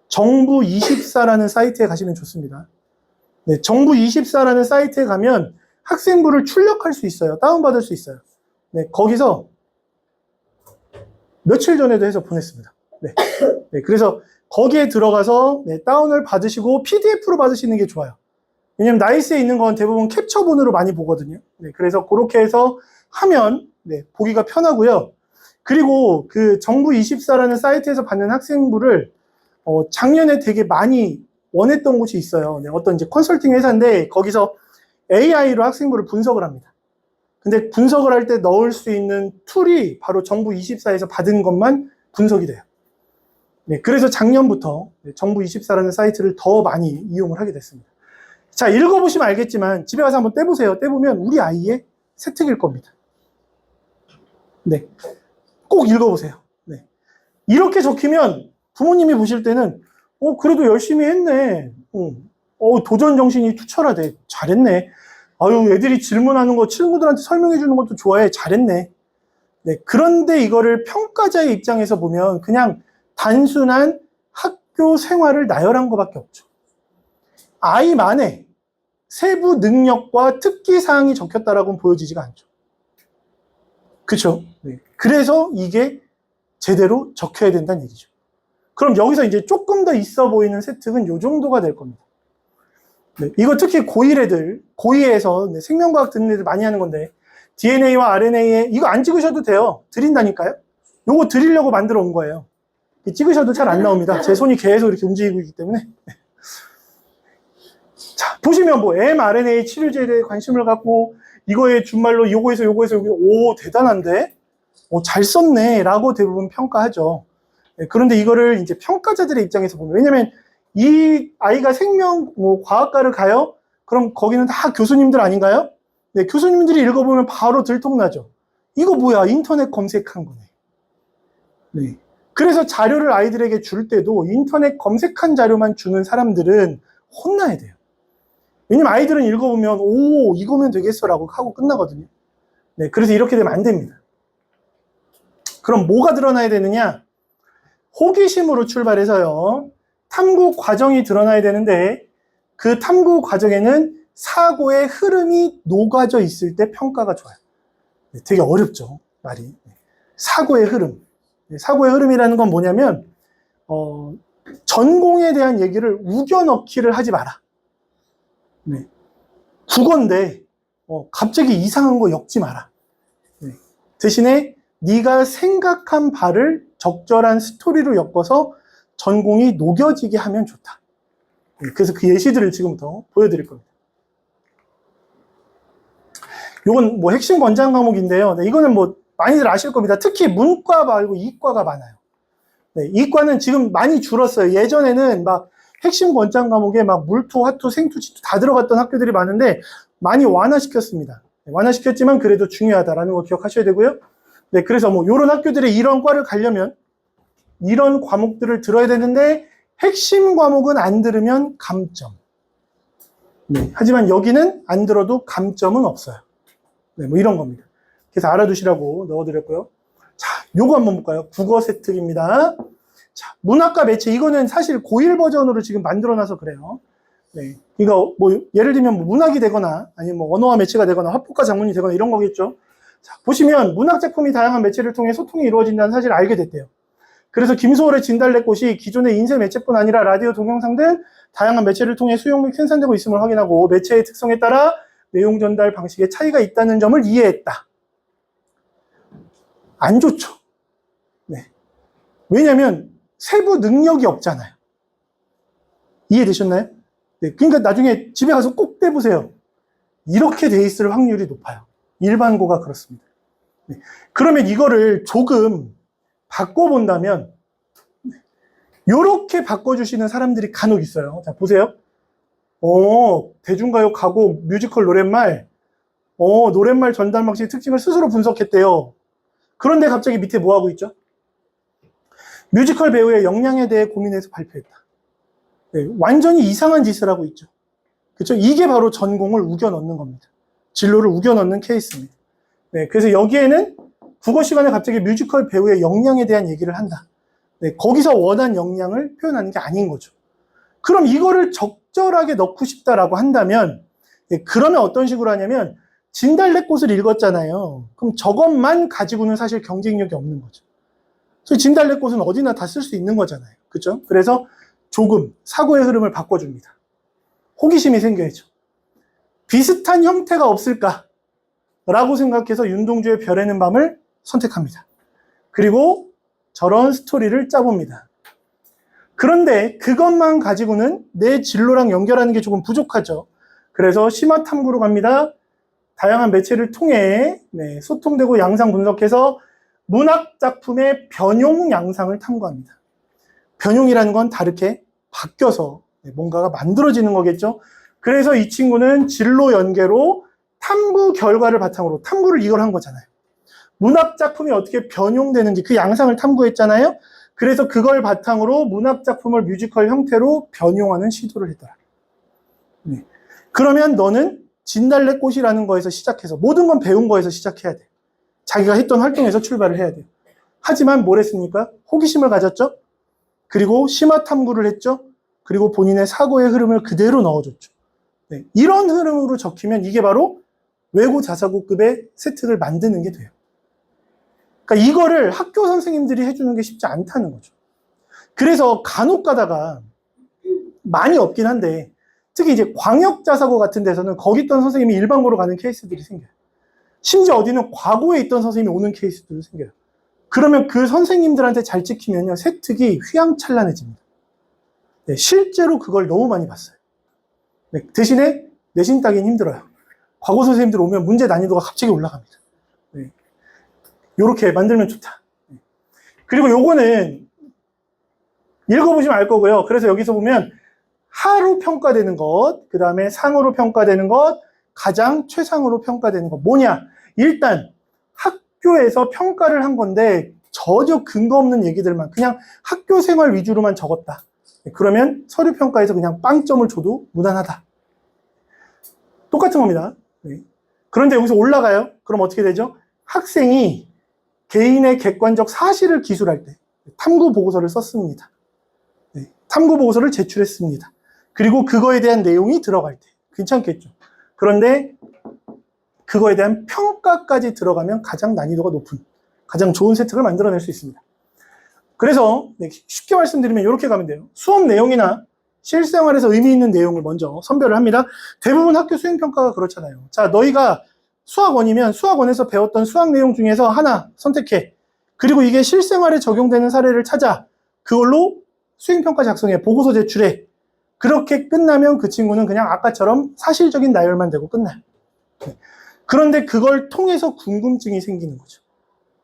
정부24라는 사이트에 가시면 좋습니다. 네, 정부24라는 사이트에 가면 학생부를 출력할 수 있어요. 다운받을 수 있어요. 네, 거기서 며칠 전에도 해서 보냈습니다. 네, 네, 그래서 거기에 들어가서 네, 다운을 받으시고 PDF로 받으시는 게 좋아요. 왜냐면 나이스에 있는 건 대부분 캡처본으로 많이 보거든요. 네, 그래서 그렇게 해서 하면 네, 보기가 편하고요. 그리고 그 정부24라는 사이트에서 받는 학생부를 작년에 되게 많이 원했던 곳이 있어요. 네, 어떤 이제 컨설팅 회사인데 거기서 AI로 학생부를 분석을 합니다. 근데 분석을 할 때 넣을 수 있는 툴이 바로 정부24에서 받은 것만 분석이 돼요. 네, 그래서 작년부터 정부24라는 사이트를 더 많이 이용을 하게 됐습니다. 자, 읽어보시면 알겠지만 집에 가서 한번 떼보세요. 떼보면 우리 아이의 세특일 겁니다. 네, 꼭 읽어보세요. 네, 이렇게 적히면 부모님이 보실 때는 그래도 열심히 했네. 도전 정신이 투철하대. 잘했네. 아유, 애들이 질문하는 거 친구들한테 설명해 주는 것도 좋아해. 잘했네. 네, 그런데 이거를 평가자의 입장에서 보면 그냥 단순한 학교 생활을 나열한 것밖에 없죠. 아이만의 세부 능력과 특기사항이 적혔다라고는 보여지지가 않죠. 그렇죠? 네. 그래서 이게 제대로 적혀야 된다는 얘기죠. 그럼 여기서 이제 조금 더 있어 보이는 세특은 이 정도가 될 겁니다. 네, 이거 특히 고1 애들, 고2에서 네, 생명과학 듣는 애들 많이 하는 건데 DNA와 RNA에 이거 안 찍으셔도 돼요. 드린다니까요. 요거 드리려고 만들어 온 거예요. 찍으셔도 잘 안 나옵니다. 제 손이 계속 이렇게 움직이고 있기 때문에. 자, 보시면 뭐 mRNA 치료제에 대해 관심을 갖고 이거에 준말로 요거에서 오 대단한데? 잘 썼네 라고 대부분 평가하죠. 네, 그런데 이거를 이제 평가자들의 입장에서 보면, 왜냐면 이 아이가 과학과를 가요? 그럼 거기는 다 교수님들 아닌가요? 네, 교수님들이 읽어보면 바로 들통나죠. 이거 뭐야? 인터넷 검색한 거네. 네. 그래서 자료를 아이들에게 줄 때도 인터넷 검색한 자료만 주는 사람들은 혼나야 돼요. 왜냐면 아이들은 읽어보면 오 이거면 되겠어라고 하고 끝나거든요. 네, 그래서 이렇게 되면 안 됩니다. 그럼 뭐가 드러나야 되느냐? 호기심으로 출발해서요. 탐구 과정이 드러나야 되는데 그 탐구 과정에는 사고의 흐름이 녹아져 있을 때 평가가 좋아요. 네, 되게 어렵죠, 말이. 사고의 흐름. 사고의 흐름이라는 건 뭐냐면 전공에 대한 얘기를 우겨 넣기를 하지 마라. 네. 국어인데 갑자기 이상한 거 엮지 마라. 네. 대신에 네가 생각한 바를 적절한 스토리로 엮어서 전공이 녹여지게 하면 좋다. 네. 그래서 그 예시들을 지금부터 보여드릴 겁니다. 이건 뭐 핵심 권장 과목인데요. 네. 이거는 뭐 많이들 아실 겁니다. 특히 문과 말고 이과가 많아요. 네. 이과는 지금 많이 줄었어요. 예전에는 막 핵심 권장 과목에 막 물투, 화투, 생투, 지투 다 들어갔던 학교들이 많은데 많이 완화시켰습니다. 완화시켰지만 그래도 중요하다라는 거 기억하셔야 되고요. 네, 그래서 뭐 이런 학교들의 이런 과를 가려면 이런 과목들을 들어야 되는데 핵심 과목은 안 들으면 감점. 네, 하지만 여기는 안 들어도 감점은 없어요. 네, 뭐 이런 겁니다. 그래서 알아두시라고 넣어드렸고요. 자, 요거 한번 볼까요? 국어 세특입니다. 자, 문학과 매체, 이거는 사실 고1 버전으로 지금 만들어놔서 그래요. 네. 이거 뭐, 예를 들면 뭐 문학이 되거나, 아니면 뭐 언어와 매체가 되거나, 화법과 작문이 되거나 이런 거겠죠. 자, 보시면 문학작품이 다양한 매체를 통해 소통이 이루어진다는 사실을 알게 됐대요. 그래서 김소월의 진달래꽃이 기존의 인쇄 매체뿐 아니라 라디오, 동영상 등 다양한 매체를 통해 수용 및 생산되고 있음을 확인하고 매체의 특성에 따라 내용 전달 방식에 차이가 있다는 점을 이해했다. 안 좋죠. 네. 왜냐면 세부 능력이 없잖아요. 이해되셨나요? 네, 그러니까 나중에 집에 가서 꼭 떼보세요. 이렇게 돼 있을 확률이 높아요. 일반고가 그렇습니다. 네, 그러면 이거를 조금 바꿔본다면 이렇게 바꿔주시는 사람들이 간혹 있어요. 자, 보세요. 대중가요, 가곡, 뮤지컬, 노랫말, 노랫말 전달 방식의 특징을 스스로 분석했대요. 그런데 갑자기 밑에 뭐 하고 있죠? 뮤지컬 배우의 역량에 대해 고민해서 발표했다. 네, 완전히 이상한 짓을 하고 있죠. 그렇죠? 이게 바로 전공을 우겨 넣는 겁니다. 진로를 우겨 넣는 케이스입니다. 네, 그래서 여기에는 국어 시간에 갑자기 뮤지컬 배우의 역량에 대한 얘기를 한다. 네, 거기서 원한 역량을 표현하는 게 아닌 거죠. 그럼 이거를 적절하게 넣고 싶다라고 한다면, 네, 그러면 어떤 식으로 하냐면, 진달래꽃을 읽었잖아요. 그럼 저것만 가지고는 사실 경쟁력이 없는 거죠. 그래서 진달래꽃은 어디나 다 쓸 수 있는 거잖아요. 그렇죠? 그래서 조금 사고의 흐름을 바꿔줍니다. 호기심이 생겨야죠. 비슷한 형태가 없을까? 라고 생각해서 윤동주의 별에는 밤을 선택합니다. 그리고 저런 스토리를 짜봅니다. 그런데 그것만 가지고는 내 진로랑 연결하는 게 조금 부족하죠. 그래서 심화 탐구로 갑니다. 다양한 매체를 통해 소통되고 양상 분석해서 문학 작품의 변용 양상을 탐구합니다. 변용이라는 건 다르게 바뀌어서 뭔가가 만들어지는 거겠죠. 그래서 이 친구는 진로 연계로 탐구 결과를 바탕으로 탐구를 이걸 한 거잖아요. 문학 작품이 어떻게 변용되는지 그 양상을 탐구했잖아요. 그래서 그걸 바탕으로 문학 작품을 뮤지컬 형태로 변용하는 시도를 했더라. 네. 그러면 너는 진달래꽃이라는 거에서 시작해서 모든 건 배운 거에서 시작해야 돼. 자기가 했던 활동에서 출발을 해야 돼요. 하지만 뭘 했습니까? 호기심을 가졌죠. 그리고 심화 탐구를 했죠. 그리고 본인의 사고의 흐름을 그대로 넣어줬죠. 네. 이런 흐름으로 적히면 이게 바로 외고 자사고급의 세특을 만드는 게 돼요. 그러니까 이거를 학교 선생님들이 해주는 게 쉽지 않다는 거죠. 그래서 간혹 가다가 많이 없긴 한데 특히 이제 광역자사고 같은 데서는 거기 있던 선생님이 일반고로 가는 케이스들이 생겨요. 심지어 어디는 과고에 있던 선생님이 오는 케이스들도 생겨요. 그러면 그 선생님들한테 잘 찍히면요 세특이 휘황찬란해집니다. 네, 실제로 그걸 너무 많이 봤어요. 네, 대신에 내신 따기는 힘들어요. 과고 선생님들 오면 문제 난이도가 갑자기 올라갑니다. 네, 요렇게 만들면 좋다. 네. 그리고 요거는 읽어보시면 알 거고요. 그래서 여기서 보면 하로 평가되는 것, 그 다음에 상으로 평가되는 것, 가장 최상으로 평가되는 것. 뭐냐? 일단 학교에서 평가를 한 건데 전혀 근거 없는 얘기들만 그냥 학교 생활 위주로만 적었다. 그러면 서류 평가에서 그냥 빵점을 줘도 무난하다. 똑같은 겁니다. 네. 그런데 여기서 올라가요. 그럼 어떻게 되죠? 학생이 개인의 객관적 사실을 기술할 때 탐구 보고서를 썼습니다. 네. 탐구 보고서를 제출했습니다. 그리고 그거에 대한 내용이 들어갈 때 괜찮겠죠. 그런데 그거에 대한 평가까지 들어가면 가장 난이도가 높은, 가장 좋은 세특을 만들어낼 수 있습니다. 그래서 쉽게 말씀드리면 이렇게 가면 돼요. 수업 내용이나 실생활에서 의미 있는 내용을 먼저 선별을 합니다. 대부분 학교 수행평가가 그렇잖아요. 자, 너희가 수학원이면 수학원에서 배웠던 수학 내용 중에서 하나 선택해. 그리고 이게 실생활에 적용되는 사례를 찾아. 그걸로 수행평가 작성해. 보고서 제출해. 그렇게 끝나면 그 친구는 그냥 아까처럼 사실적인 나열만 되고 끝나요. 그런데 그걸 통해서 궁금증이 생기는 거죠.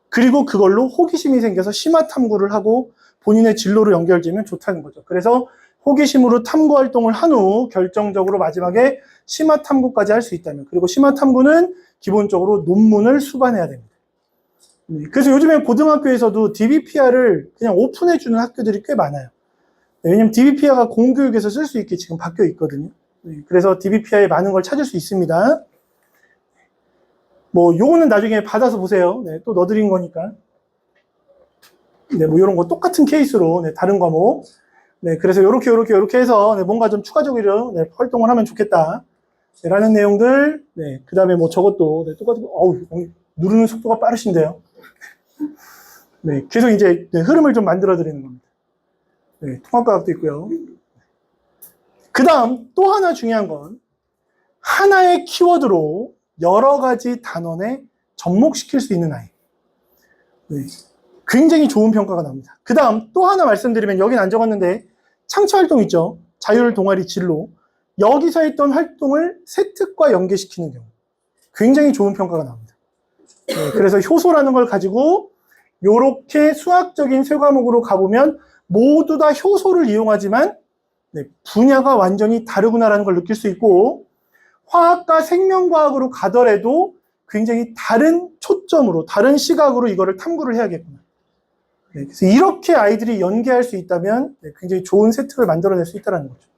그리고 그걸로 호기심이 생겨서 심화 탐구를 하고 본인의 진로로 연결되면 좋다는 거죠. 그래서 호기심으로 탐구 활동을 한 후 결정적으로 마지막에 심화 탐구까지 할 수 있다면, 그리고 심화 탐구는 기본적으로 논문을 수반해야 됩니다. 그래서 요즘에 고등학교에서도 DBPR을 그냥 오픈해주는 학교들이 꽤 많아요. 왜냐면 DBPR가 공교육에서 쓸 수 있게 지금 바뀌어 있거든요. 그래서 DBPR에 많은 걸 찾을 수 있습니다. 뭐 요거는 나중에 받아서 보세요. 네, 또 넣어드린 거니까. 네, 뭐 이런 거 똑같은 케이스로 다른 과목. 네, 그래서 요렇게 해서 뭔가 좀 추가적으로 활동을 하면 좋겠다. 라는 내용들. 네, 그 다음에 뭐 저것도 똑같은. 어우, 누르는 속도가 빠르신데요. 네, 계속 이제 흐름을 좀 만들어 드리는 겁니다. 네, 통합과학도 있고요. 그 다음 또 하나 중요한 건 하나의 키워드로 여러 가지 단원에 접목시킬 수 있는 아이. 네, 굉장히 좋은 평가가 나옵니다. 그 다음 또 하나 말씀드리면 여긴 안 적었는데 창체활동 있죠. 자율 동아리 진로. 여기서 했던 활동을 세특과 연계시키는 경우 굉장히 좋은 평가가 나옵니다. 네, 그래서 효소라는 걸 가지고 이렇게 수학적인 세 과목으로 가보면 모두 다 효소를 이용하지만 분야가 완전히 다르구나라는 걸 느낄 수 있고, 화학과 생명과학으로 가더라도 굉장히 다른 초점으로, 다른 시각으로 이거를 탐구를 해야겠구나. 네, 그래서 이렇게 아이들이 연계할 수 있다면 굉장히 좋은 세특을 만들어낼 수 있다는 거죠.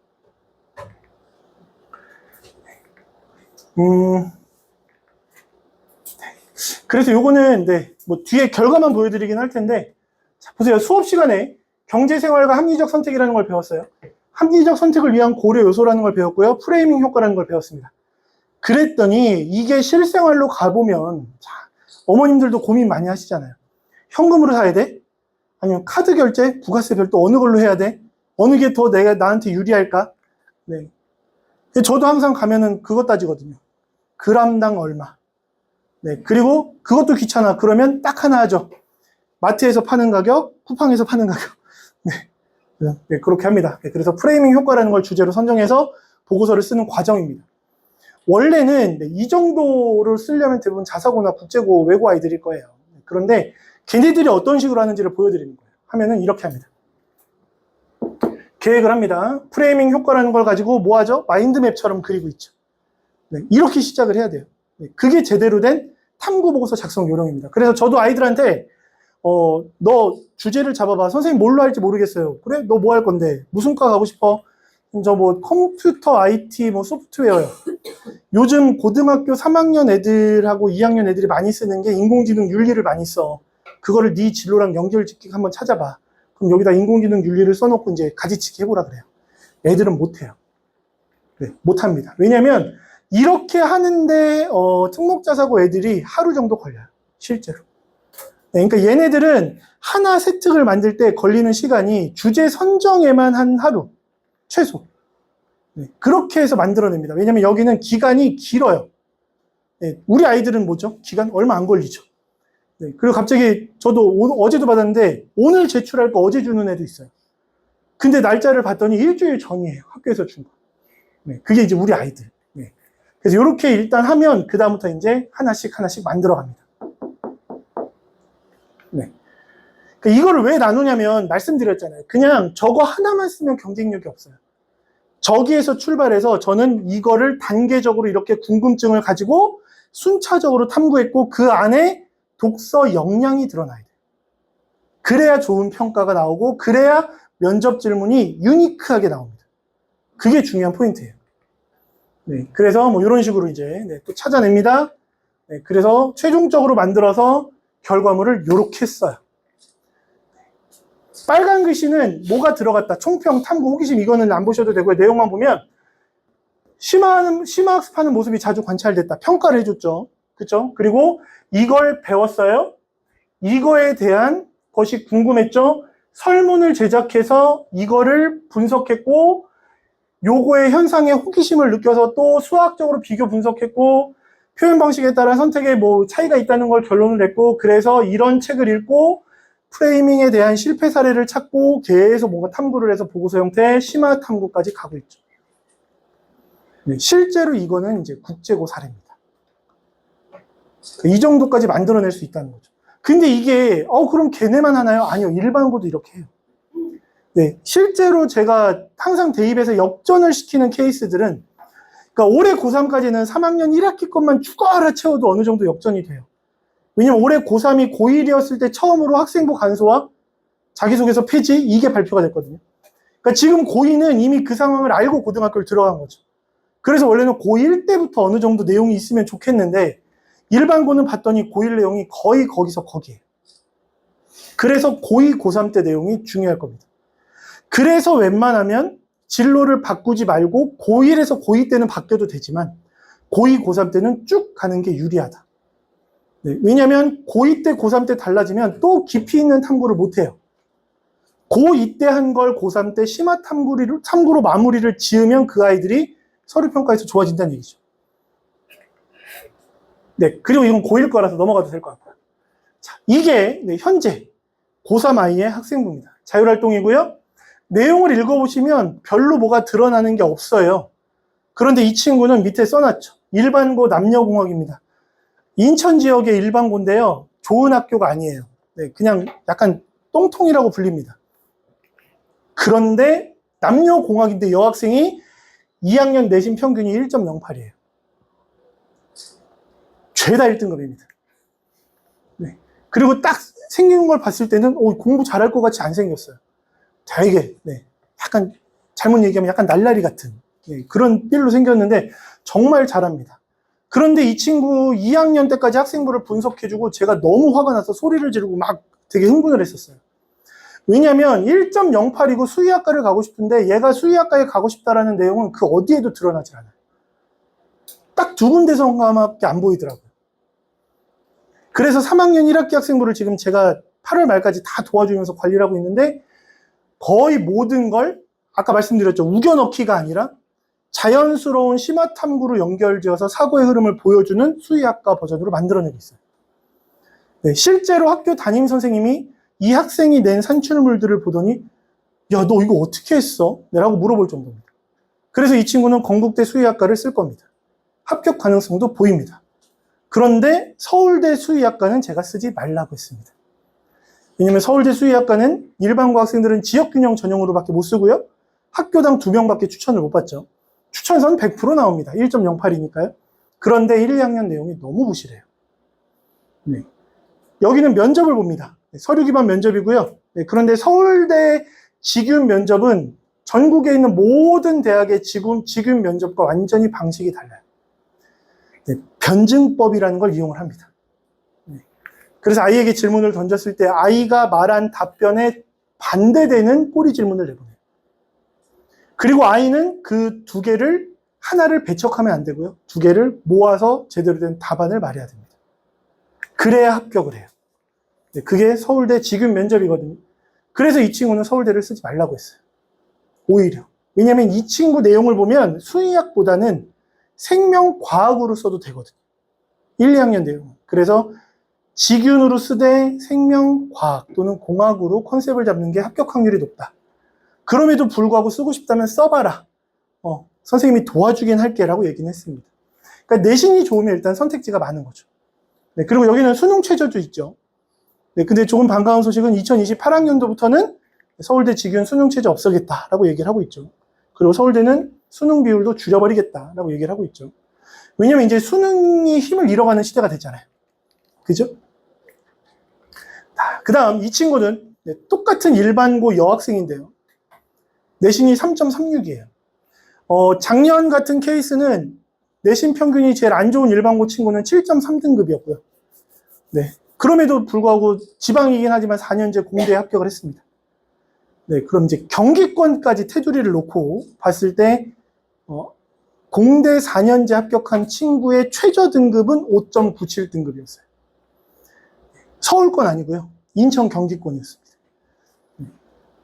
그래서 요거는 뭐 뒤에 결과만 보여드리긴 할 텐데, 자, 보세요. 수업 시간에 경제생활과 합리적 선택이라는 걸 배웠어요. 합리적 선택을 위한 고려 요소라는 걸 배웠고요. 프레이밍 효과라는 걸 배웠습니다. 그랬더니 이게 실생활로 가보면 어머님들도 고민 많이 하시잖아요. 현금으로 사야 돼? 아니면 카드 결제, 부가세 별도 어느 걸로 해야 돼? 어느 게 더 나한테 유리할까? 네. 저도 항상 가면은 그것 따지거든요. 그람당 얼마. 네. 그리고 그것도 귀찮아. 그러면 딱 하나 하죠. 마트에서 파는 가격, 쿠팡에서 파는 가격. 네. 네, 그렇게 합니다. 네, 그래서 프레이밍 효과라는 걸 주제로 선정해서 보고서를 쓰는 과정입니다. 원래는 이 정도를 쓰려면 대부분 자사고나 국제고 외고 아이들일 거예요. 그런데 걔네들이 어떤 식으로 하는지를 보여드리는 거예요. 하면은 이렇게 합니다. 계획을 합니다. 프레이밍 효과라는 걸 가지고 뭐 하죠? 마인드맵처럼 그리고 있죠. 네, 이렇게 시작을 해야 돼요. 네, 그게 제대로 된 탐구보고서 작성 요령입니다. 그래서 저도 아이들한테 너 주제를 잡아봐. 선생님 뭘로 할지 모르겠어요. 그래? 너 뭐 할 건데? 무슨 과 가고 싶어? 저 뭐 컴퓨터 IT 뭐 소프트웨어요. 요즘 고등학교 3학년 애들하고 2학년 애들이 많이 쓰는 게 인공지능 윤리를 많이 써. 그거를 네 진로랑 연결짓기 한번 찾아봐. 그럼 여기다 인공지능 윤리를 써놓고 이제 가지치기 해보라 그래요. 애들은 못해요. 네, 못합니다. 왜냐면 이렇게 하는데 특목자사고 애들이 하루 정도 걸려요. 실제로. 네, 그러니까 얘네들은 하나 세특을 만들 때 걸리는 시간이 주제 선정에만 한 하루 최소. 네, 그렇게 해서 만들어냅니다. 왜냐면 여기는 기간이 길어요. 네, 우리 아이들은 뭐죠? 기간 얼마 안 걸리죠. 네, 그리고 갑자기 저도 어제도 받았는데 오늘 제출할 거 어제 주는 애도 있어요. 근데 날짜를 봤더니 일주일 전이에요. 학교에서 준 거. 네, 그게 이제 우리 아이들. 네. 그래서 이렇게 일단 하면 그다음부터 이제 하나씩 만들어 갑니다. 네. 그러니까 이거를 왜 나누냐면 말씀드렸잖아요. 그냥 저거 하나만 쓰면 경쟁력이 없어요. 저기에서 출발해서 저는 이거를 단계적으로 이렇게 궁금증을 가지고 순차적으로 탐구했고 그 안에 독서 역량이 드러나야 돼요. 그래야 좋은 평가가 나오고 그래야 면접 질문이 유니크하게 나옵니다. 그게 중요한 포인트예요. 네, 그래서 뭐 이런 식으로 이제 또 찾아냅니다. 네, 그래서 최종적으로 만들어서 결과물을 이렇게 써요. 빨간 글씨는 뭐가 들어갔다. 총평, 탐구, 호기심 이거는 안 보셔도 되고요. 내용만 보면 심화학습하는 모습이 자주 관찰됐다. 평가를 해줬죠. 그렇죠? 그리고 이걸 배웠어요. 이거에 대한 것이 궁금했죠. 설문을 제작해서 이거를 분석했고 요거의 현상에 호기심을 느껴서 또 수학적으로 비교 분석했고 표현 방식에 따라 선택에 뭐 차이가 있다는 걸 결론을 냈고 그래서 이런 책을 읽고 프레이밍에 대한 실패 사례를 찾고 계속 뭔가 탐구를 해서 보고서 형태의 심화 탐구까지 가고 있죠. 네, 실제로 이거는 이제 국제고 사례입니다. 이 정도까지 만들어낼 수 있다는 거죠. 근데 이게 그럼 걔네만 하나요? 아니요. 일반고도 이렇게 해요. 네, 실제로 제가 항상 대입에서 역전을 시키는 케이스들은 그러니까 올해 고3까지는 3학년 1학기 것만 추가 알아채워도 어느 정도 역전이 돼요. 왜냐면 올해 고3이 고1이었을 때 처음으로 학생부 간소화, 자기소개서 폐지 이게 발표가 됐거든요. 그러니까 지금 고2는 이미 그 상황을 알고 고등학교를 들어간 거죠. 그래서 원래는 고1 때부터 어느 정도 내용이 있으면 좋겠는데 일반고는 봤더니 고1 내용이 거의 거기서 거기에요. 그래서 고2, 고3 때 내용이 중요할 겁니다. 그래서 웬만하면 진로를 바꾸지 말고 고1에서 고2 때는 바뀌어도 되지만 고2, 고3 때는 쭉 가는 게 유리하다. 네, 왜냐하면 고2 때, 고3 때 달라지면 또 깊이 있는 탐구를 못해요. 고2 때 한 걸 고3 때 심화 탐구로 마무리를 지으면 그 아이들이 서류평가에서 좋아진다는 얘기죠. 네, 그리고 이건 고1 거라서 넘어가도 될 것 같고요. 자, 이게 현재 고3 아이의 학생부입니다. 자율활동이고요. 내용을 읽어보시면 별로 뭐가 드러나는 게 없어요. 그런데 이 친구는 밑에 써놨죠. 일반고 남녀공학입니다. 인천 지역의 일반고인데요. 좋은 학교가 아니에요. 네, 그냥 약간 똥통이라고 불립니다. 그런데 남녀공학인데 여학생이 2학년 내신 평균이 1.08이에요. 죄다 1등급입니다. 네. 그리고 딱 생긴 걸 봤을 때는 공부 잘할 것 같이 안 생겼어요. 되게 약간 잘못 얘기하면 약간 날라리 같은 그런 삘로 생겼는데 정말 잘합니다. 그런데 이 친구 2학년 때까지 학생부를 분석해주고 제가 너무 화가 나서 소리를 지르고 막 되게 흥분을 했었어요. 왜냐하면 1.08이고 수의학과를 가고 싶은데 얘가 수의학과에 가고 싶다라는 내용은 그 어디에도 드러나지 않아요. 딱 두 군데서밖에 안 보이더라고요. 그래서 3학년 1학기 학생부를 지금 제가 8월 말까지 다 도와주면서 관리를 하고 있는데 거의 모든 걸 아까 말씀드렸죠. 우겨넣기가 아니라 자연스러운 심화 탐구로 연결지어서 사고의 흐름을 보여주는 수의학과 버전으로 만들어내고 있어요. 네, 실제로 학교 담임 선생님이 이 학생이 낸 산출물들을 보더니 야, 너 이거 어떻게 했어? 라고 물어볼 정도입니다. 그래서 이 친구는 건국대 수의학과를 쓸 겁니다. 합격 가능성도 보입니다. 그런데 서울대 수의학과는 제가 쓰지 말라고 했습니다. 왜냐면 서울대 수의학과는 일반고 학생들은 지역균형 전형으로밖에 못 쓰고요. 학교당 2명밖에 추천을 못 받죠. 추천선 100% 나옵니다. 1.08이니까요. 그런데 1, 2학년 내용이 너무 부실해요. 네. 여기는 면접을 봅니다. 서류 기반 면접이고요. 네. 그런데 서울대 직윤 면접은 전국에 있는 모든 대학의 직윤 면접과 완전히 방식이 달라요. 네. 변증법이라는 걸 이용을 합니다. 네. 그래서 아이에게 질문을 던졌을 때 아이가 말한 답변에 반대되는 꼬리 질문을 내보내요. 그리고 아이는 그 두 개를 하나를 배척하면 안 되고요. 두 개를 모아서 제대로 된 답안을 말해야 됩니다. 그래야 합격을 해요. 네, 그게 서울대 직윤 면접이거든요. 그래서 이 친구는 서울대를 쓰지 말라고 했어요. 오히려. 왜냐하면 이 친구 내용을 보면 수의학보다는 생명과학으로 써도 되거든요. 1, 2학년 내용은. 그래서 직윤으로 쓰되 생명과학 또는 공학으로 컨셉을 잡는 게 합격 확률이 높다. 그럼에도 불구하고 쓰고 싶다면 써봐라. 선생님이 도와주긴 할게라고 얘기는 했습니다. 그러니까 내신이 좋으면 일단 선택지가 많은 거죠. 네, 그리고 여기는 수능 최저도 있죠. 네, 근데 조금 반가운 소식은 2028학년도부터는 서울대 직윤 수능 최저 없애겠다라고 얘기를 하고 있죠. 그리고 서울대는 수능 비율도 줄여버리겠다라고 얘기를 하고 있죠. 왜냐면 이제 수능이 힘을 잃어가는 시대가 됐잖아요. 그죠? 그 다음 이 친구는 똑같은 일반고 여학생인데요. 내신이 3.36이에요. 작년 같은 케이스는 내신 평균이 제일 안 좋은 일반고 친구는 7.3등급이었고요. 네. 그럼에도 불구하고 지방이긴 하지만 4년제 공대에 합격을 했습니다. 네. 그럼 이제 경기권까지 테두리를 놓고 봤을 때, 공대 4년제 합격한 친구의 최저 등급은 5.97등급이었어요. 서울권 아니고요. 인천 경기권이었습니다.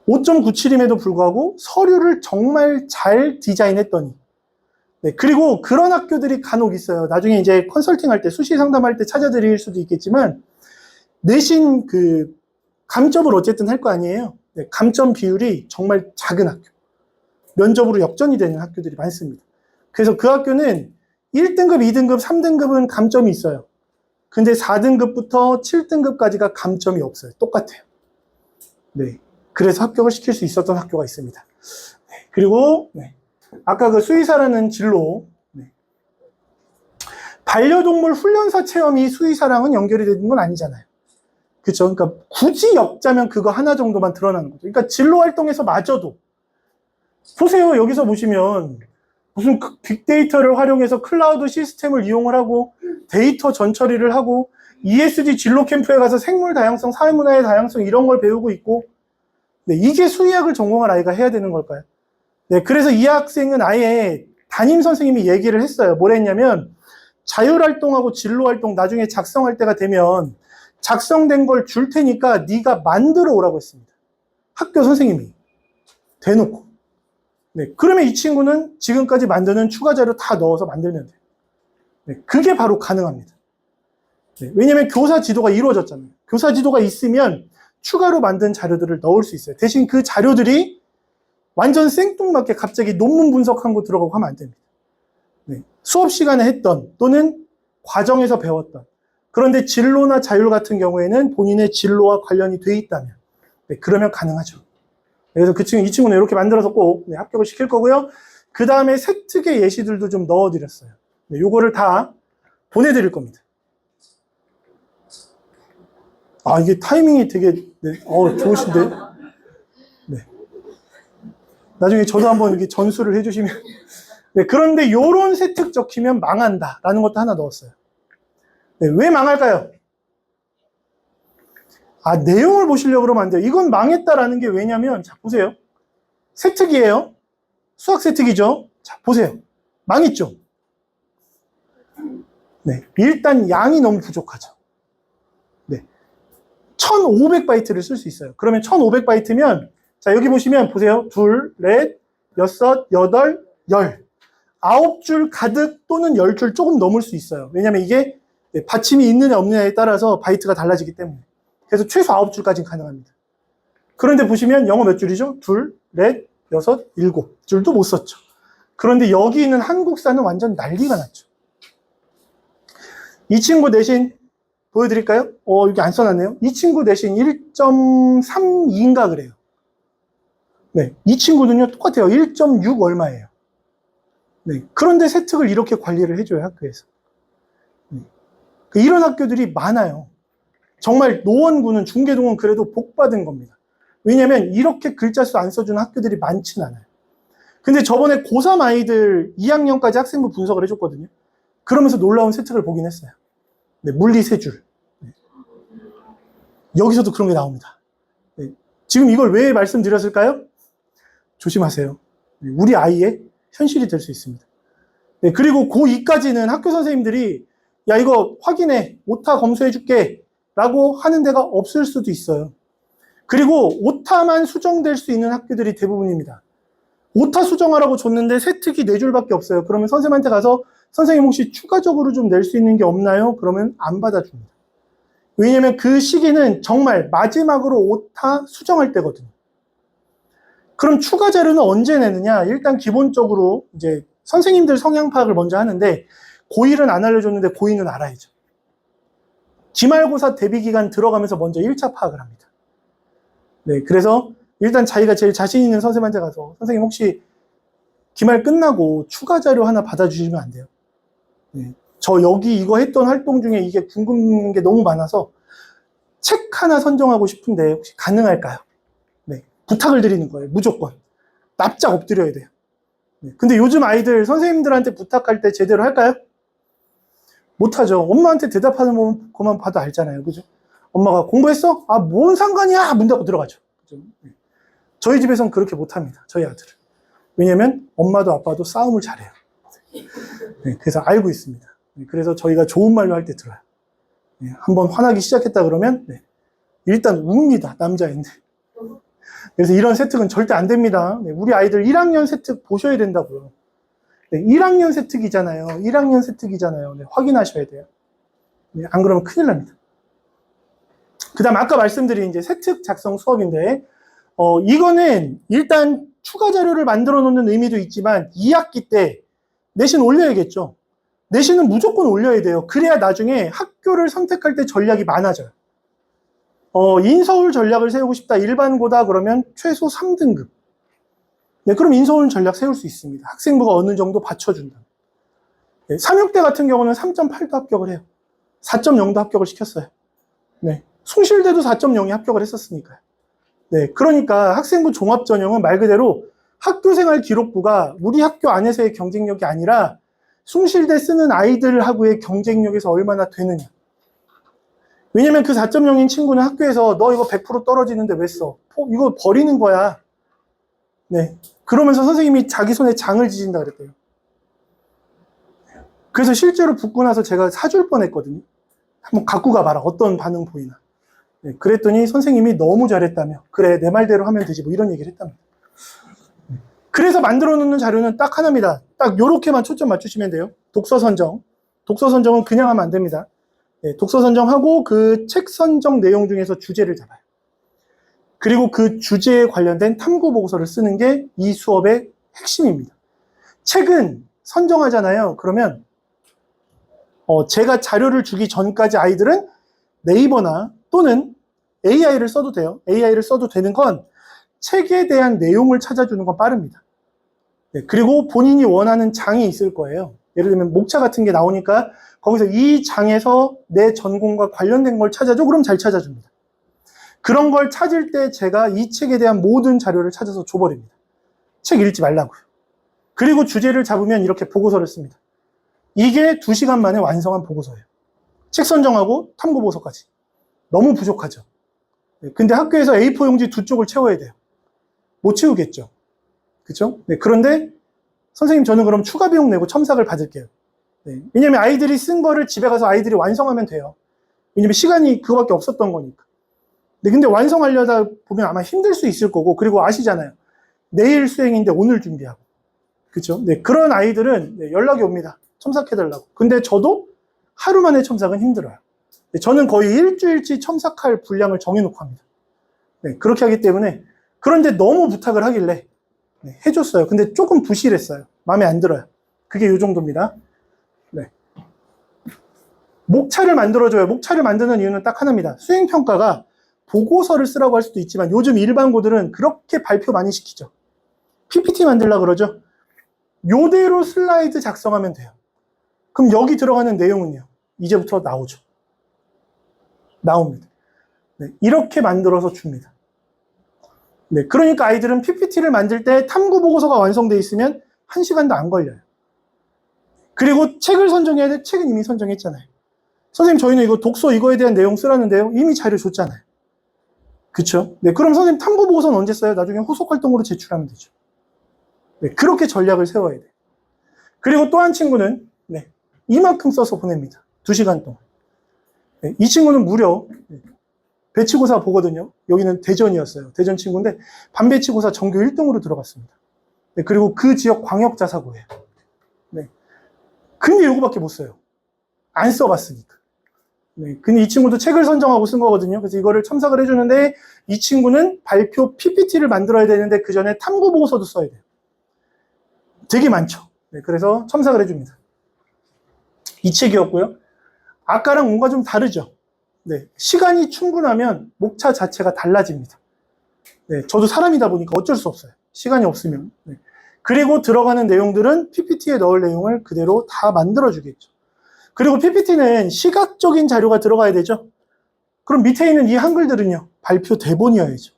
5.97임에도 불구하고 서류를 정말 잘 디자인했더니, 네, 그리고 그런 학교들이 간혹 있어요. 나중에 이제 컨설팅 할 때, 수시 상담할 때 찾아드릴 수도 있겠지만, 내신 감점을 어쨌든 할 거 아니에요. 네, 감점 비율이 정말 작은 학교. 면접으로 역전이 되는 학교들이 많습니다. 그래서 그 학교는 1등급, 2등급, 3등급은 감점이 있어요. 근데 4등급부터 7등급까지가 감점이 없어요. 똑같아요. 네. 그래서 합격을 시킬 수 있었던 학교가 있습니다. 네. 그리고, 네. 아까 그 수의사라는 진로, 네. 반려동물 훈련사 체험이 수의사랑은 연결이 되는 건 아니잖아요. 그쵸? 그러니까 굳이 엮자면 그거 하나 정도만 드러나는 거죠. 그러니까 진로 활동에서 마저도. 보세요. 여기서 보시면 무슨 빅데이터를 활용해서 클라우드 시스템을 이용을 하고 데이터 전처리를 하고 ESG 진로 캠프에 가서 생물 다양성, 사회문화의 다양성 이런 걸 배우고 있고 네, 이게 수의학을 전공할 아이가 해야 되는 걸까요? 네, 그래서 이 학생은 아예 담임 선생님이 얘기를 했어요. 뭘 했냐면 자율활동하고 진로활동 나중에 작성할 때가 되면 작성된 걸 줄 테니까 네가 만들어 오라고 했습니다. 학교 선생님이 대놓고. 네, 그러면 이 친구는 지금까지 만드는 추가 자료 다 넣어서 만들면 돼요. 네, 그게 바로 가능합니다. 네, 왜냐면 교사 지도가 이루어졌잖아요. 교사 지도가 있으면 추가로 만든 자료들을 넣을 수 있어요. 대신 그 자료들이 완전 생뚱맞게 갑자기 논문 분석한 거 들어가고 하면 안 됩니다. 네, 수업 시간에 했던 또는 과정에서 배웠던 그런데 진로나 자율 같은 경우에는 본인의 진로와 관련이 돼 있다면 네, 그러면 가능하죠. 그래서 이 친구는 이렇게 만들어서 꼭 네, 합격을 시킬 거고요. 그 다음에 세특의 예시들도 좀 넣어드렸어요. 네, 요거를 다 보내드릴 겁니다. 아, 이게 타이밍이 되게 네, 좋으신데. 네. 나중에 저도 한번 이렇게 전수를 해주시면. 네, 그런데 요런 세특 적히면 망한다라는 것도 하나 넣었어요. 네, 왜 망할까요? 아, 내용을 보시려고 그러면 안 돼요. 이건 망했다라는 게 왜냐면, 자, 보세요. 세특이에요. 수학 세특이죠. 자, 보세요. 망했죠. 네. 일단 양이 너무 부족하죠. 네. 1500바이트를 쓸 수 있어요. 그러면 1500바이트면, 자, 여기 보시면, 보세요. 둘, 넷, 여섯, 여덟, 열. 9줄 가득 또는 10줄 조금 넘을 수 있어요. 왜냐면 이게 받침이 있느냐 없느냐에 따라서 바이트가 달라지기 때문에. 그래서 최소 9줄까지는 가능합니다. 그런데 보시면 영어 몇 줄이죠? 둘, 넷, 여섯, 일곱 줄도 못 썼죠. 그런데 여기 있는 한국사는 완전 난리가 났죠. 이 친구 내신 보여드릴까요? 여기 안 써놨네요. 이 친구 내신 1.32인가 그래요. 네, 이 친구는요 똑같아요. 1.6 얼마예요. 네, 그런데 세특을 이렇게 관리를 해줘요, 학교에서. 네. 이런 학교들이 많아요. 정말 노원구는, 중계동은 그래도 복 받은 겁니다. 왜냐면 이렇게 글자 수 안 써주는 학교들이 많진 않아요. 근데 저번에 고3 아이들 2학년까지 학생부 분석을 해줬거든요. 그러면서 놀라운 세특을 보긴 했어요. 네, 물리 3줄. 네. 여기서도 그런 게 나옵니다. 네. 지금 이걸 왜 말씀드렸을까요? 조심하세요. 네, 우리 아이의 현실이 될 수 있습니다. 네, 그리고 고2까지는 학교 선생님들이 야, 이거 확인해. 오타 검수해줄게. 라고 하는 데가 없을 수도 있어요. 그리고 오타만 수정될 수 있는 학교들이 대부분입니다. 오타 수정하라고 줬는데 세특이 4줄밖에 없어요. 그러면 선생님한테 가서 선생님 혹시 추가적으로 좀 낼 수 있는 게 없나요? 그러면 안 받아줍니다. 왜냐면 그 시기는 정말 마지막으로 오타 수정할 때거든요. 그럼 추가 자료는 언제 내느냐? 일단 기본적으로 이제 선생님들 성향 파악을 먼저 하는데 고1은 안 알려줬는데 고2는 알아야죠. 기말고사 대비기간 들어가면서 먼저 1차 파악을 합니다. 네, 그래서 일단 자기가 제일 자신 있는 선생님한테 가서 선생님 혹시 기말 끝나고 추가 자료 하나 받아주시면 안 돼요? 네, 저 여기 이거 했던 활동 중에 이게 궁금한 게 너무 많아서 책 하나 선정하고 싶은데 혹시 가능할까요? 네, 부탁을 드리는 거예요. 무조건. 납작 엎드려야 돼요. 네, 근데 요즘 아이들 선생님들한테 부탁할 때 제대로 할까요? 못하죠. 엄마한테 대답하는 것만 봐도 알잖아요. 그죠? 엄마가 공부했어? 아, 뭔 상관이야! 문 닫고 들어가죠. 그죠? 네. 저희 집에선 그렇게 못합니다. 저희 아들은. 왜냐면 엄마도 아빠도 싸움을 잘해요. 네, 그래서 알고 있습니다. 네, 그래서 저희가 좋은 말로 할 때 들어요. 네, 한번 화나기 시작했다 그러면 네, 일단 웁니다. 남자인데. 그래서 이런 세특은 절대 안 됩니다. 네, 우리 아이들 1학년 세특 보셔야 된다고요. 네, 1학년 세특이잖아요. 1학년 세특이잖아요. 네, 확인하셔야 돼요. 네, 안 그러면 큰일 납니다. 그 다음 아까 말씀드린 이제 세특 작성 수업인데 이거는 일단 추가 자료를 만들어 놓는 의미도 있지만 2학기 때 내신 올려야겠죠. 내신은 무조건 올려야 돼요. 그래야 나중에 학교를 선택할 때 전략이 많아져요. 인서울 전략을 세우고 싶다. 일반고다 그러면 최소 3등급. 네, 그럼 인서울 전략 세울 수 있습니다. 학생부가 어느 정도 받쳐준다. 네, 3육대 같은 경우는 3.8도 합격을 해요. 4.0도 합격을 시켰어요. 네, 숭실대도 4.0이 합격을 했었으니까요. 네, 그러니까 학생부 종합전형은 말 그대로 학교생활 기록부가 우리 학교 안에서의 경쟁력이 아니라 숭실대 쓰는 아이들하고의 경쟁력에서 얼마나 되느냐. 왜냐면 그 4.0인 친구는 학교에서 너 이거 100% 떨어지는데 왜 써? 이거 버리는 거야. 네, 그러면서 선생님이 자기 손에 장을 지진다 그랬대요. 그래서 실제로 붙고 나서 제가 사줄 뻔했거든요. 한번 갖고 가봐라. 어떤 반응 보이나. 네, 그랬더니 선생님이 너무 잘했다며. 그래, 내 말대로 하면 되지. 뭐 이런 얘기를 했답니다. 그래서 만들어 놓는 자료는 딱 하나입니다. 딱 요렇게만 초점 맞추시면 돼요. 독서 선정. 독서 선정은 그냥 하면 안 됩니다. 네, 독서 선정하고 그 책 선정 내용 중에서 주제를 잡아요. 그리고 그 주제에 관련된 탐구 보고서를 쓰는 게 이 수업의 핵심입니다. 책은 선정하잖아요. 그러면 제가 자료를 주기 전까지 아이들은 네이버나 또는 AI를 써도 돼요. AI를 써도 되는 건 책에 대한 내용을 찾아주는 건 빠릅니다. 네, 그리고 본인이 원하는 장이 있을 거예요. 예를 들면 목차 같은 게 나오니까 거기서 이 장에서 내 전공과 관련된 걸 찾아줘? 그럼 잘 찾아줍니다. 그런 걸 찾을 때 제가 이 책에 대한 모든 자료를 찾아서 줘버립니다. 책 읽지 말라고요. 그리고 주제를 잡으면 이렇게 보고서를 씁니다. 이게 2시간 만에 완성한 보고서예요. 책 선정하고 탐구 보고서까지. 너무 부족하죠. 네, 근데 학교에서 A4 용지 2쪽을 채워야 돼요. 못 채우겠죠. 그쵸? 네, 그런데 선생님 저는 그럼 추가 비용 내고 첨삭을 받을게요. 네, 왜냐면 아이들이 쓴 거를 집에 가서 아이들이 완성하면 돼요. 왜냐면 시간이 그거밖에 없었던 거니까. 네, 근데 완성하려다 보면 아마 힘들 수 있을 거고, 그리고 아시잖아요. 내일 수행인데 오늘 준비하고. 그쵸? 네, 그런 아이들은 네, 연락이 옵니다. 첨삭해달라고. 근데 저도 하루 만에 첨삭은 힘들어요. 네, 저는 거의 일주일치 첨삭할 분량을 정해놓고 합니다. 네, 그렇게 하기 때문에. 그런데 너무 부탁을 하길래 네, 해줬어요. 근데 조금 부실했어요. 마음에 안 들어요. 그게 이 정도입니다. 네. 목차를 만들어줘요. 목차를 만드는 이유는 딱 하나입니다. 수행평가가 보고서를 쓰라고 할 수도 있지만 요즘 일반고들은 그렇게 발표 많이 시키죠. PPT 만들려고 그러죠. 요대로 슬라이드 작성하면 돼요. 그럼 여기 들어가는 내용은요. 이제부터 나오죠. 나옵니다. 네, 이렇게 만들어서 줍니다. 네, 그러니까 아이들은 PPT를 만들 때 탐구보고서가 완성되어 있으면 1시간도 안 걸려요. 그리고 책을 선정해야 돼. 책은 이미 선정했잖아요. 선생님 저희는 이거 독서 이거에 대한 내용 쓰라는데요. 이미 자료 줬잖아요. 그쵸? 네, 그럼 선생님 탐구보고서는 언제 써요? 나중에 후속활동으로 제출하면 되죠. 네, 그렇게 전략을 세워야 돼요. 그리고 또 한 친구는 네, 이만큼 써서 보냅니다. 2시간 동안. 네, 이 친구는 무려 배치고사 보거든요. 여기는 대전이었어요. 대전 친구인데 반배치고사 전교 1등으로 들어갔습니다. 네, 그리고 그 지역 광역자사고예요. 네. 근데 이거밖에 못 써요. 안 써봤으니까. 네, 근데 이 친구도 책을 선정하고 쓴 거거든요. 그래서 이거를 첨삭을 해주는데 이 친구는 발표 PPT를 만들어야 되는데 그 전에 탐구보고서도 써야 돼요. 되게 많죠. 네, 그래서 첨삭을 해줍니다. 이 책이었고요. 아까랑 뭔가 좀 다르죠. 네, 시간이 충분하면 목차 자체가 달라집니다. 네, 저도 사람이다 보니까 어쩔 수 없어요. 시간이 없으면. 네. 그리고 들어가는 내용들은 PPT에 넣을 내용을 그대로 다 만들어주겠죠. 그리고 PPT는 시각적인 자료가 들어가야 되죠. 그럼 밑에 있는 이 한글들은요. 발표 대본이어야죠.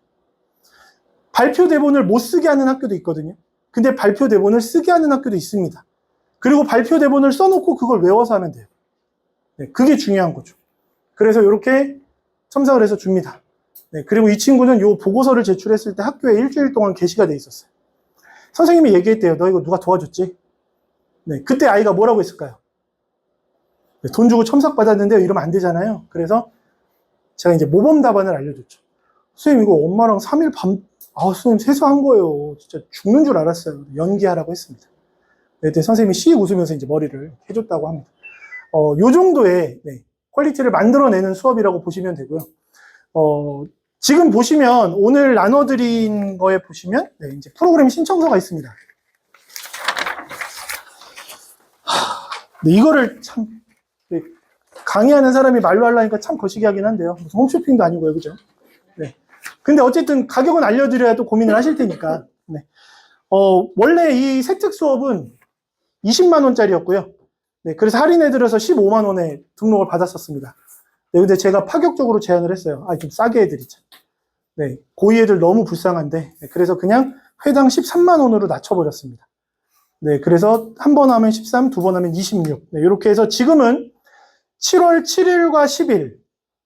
발표 대본을 못 쓰게 하는 학교도 있거든요. 근데 발표 대본을 쓰게 하는 학교도 있습니다. 그리고 발표 대본을 써놓고 그걸 외워서 하면 돼요. 네, 그게 중요한 거죠. 그래서 이렇게 첨삭을 해서 줍니다. 네, 그리고 이 친구는 이 보고서를 제출했을 때 학교에 일주일 동안 게시가 돼 있었어요. 선생님이 얘기했대요. 너 이거 누가 도와줬지? 네, 그때 아이가 뭐라고 했을까요? 네, 돈 주고 첨삭 받았는데 이러면 안 되잖아요. 그래서 제가 이제 모범 답안을 알려줬죠. 선생님 이거 엄마랑 3일 선생님 세수한 거예요. 진짜 죽는 줄 알았어요. 연기하라고 했습니다. 네, 그때 선생님이 씩 웃으면서 이제 머리를 해줬다고 합니다. 요 정도의 네, 퀄리티를 만들어내는 수업이라고 보시면 되고요. 지금 보시면 오늘 나눠드린 거에 보시면 네, 이제 프로그램 신청서가 있습니다. 네, 이거를 참 네, 강의하는 사람이 말로 하려니까 참 거시기 하긴 한데요. 무슨 홈쇼핑도 아니고요, 그죠? 네. 근데 어쨌든 가격은 알려드려야 또 고민을 하실 테니까. 네. 원래 이 세특 수업은 20만 원짜리였고요. 네, 그래서 할인해드려서 15만 원에 등록을 받았었습니다. 네, 근데 제가 파격적으로 제안을 했어요. 좀 싸게 해드리자. 네, 고2 애들 너무 불쌍한데, 네, 그래서 그냥 회당 13만 원으로 낮춰버렸습니다. 네, 그래서 한 번 하면 13, 두 번 하면 26. 네, 이렇게 해서 지금은 7월 7일과 10일,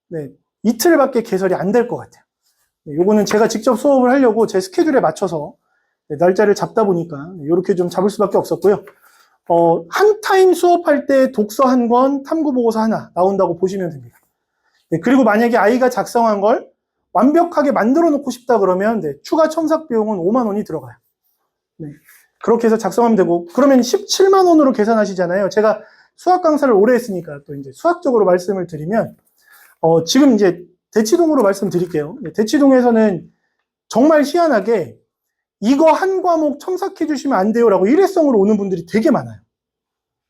네, 이틀밖에 개설이 안 될 것 같아요. 네, 요거는 제가 직접 수업을 하려고 제 스케줄에 맞춰서 네, 날짜를 잡다 보니까 네, 이렇게 좀 잡을 수밖에 없었고요. 한 타임 수업할 때 독서 한 권, 탐구보고서 하나 나온다고 보시면 됩니다. 네, 그리고 만약에 아이가 작성한 걸 완벽하게 만들어 놓고 싶다 그러면 네, 추가 첨삭 비용은 5만 원이 들어가요. 네, 그렇게 해서 작성하면 되고, 그러면 17만 원으로 계산하시잖아요. 제가 수학 강사를 오래 했으니까 또 이제 수학적으로 말씀을 드리면, 지금 이제 대치동으로 말씀드릴게요. 네, 대치동에서는 정말 희한하게 이거 한 과목 첨삭해 주시면 안 돼요라고 일회성으로 오는 분들이 되게 많아요.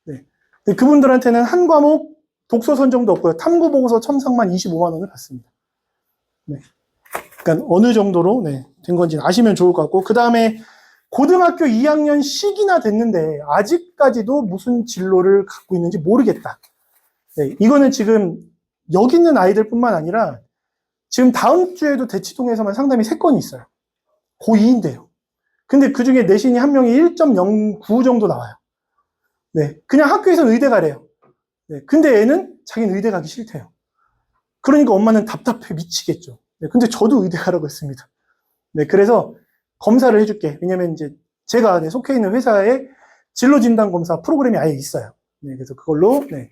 네. 그분들한테는 한 과목 독서 선정도 없고요. 탐구 보고서 첨삭만 25만 원을 받습니다. 네. 그러니까 어느 정도로 네, 된 건지 아시면 좋을 것 같고, 그 다음에 고등학교 2학년 시기나 됐는데 아직까지도 무슨 진로를 갖고 있는지 모르겠다. 네, 이거는 지금 여기 있는 아이들뿐만 아니라 지금 다음 주에도 대치동에서만 상담이 3건이 있어요. 고2인데요. 근데 그 중에 내신이 한 명이 1.09 정도 나와요. 네, 그냥 학교에서 의대 가래요. 네, 근데 애는 자기는 의대 가기 싫대요. 그러니까 엄마는 답답해 미치겠죠. 네, 근데 저도 의대 가라고 했습니다. 네, 그래서 검사를 해줄게. 왜냐면 이제 제가 네, 속해 있는 회사에 진로 진단 검사 프로그램이 아예 있어요. 네, 그래서 그걸로 네,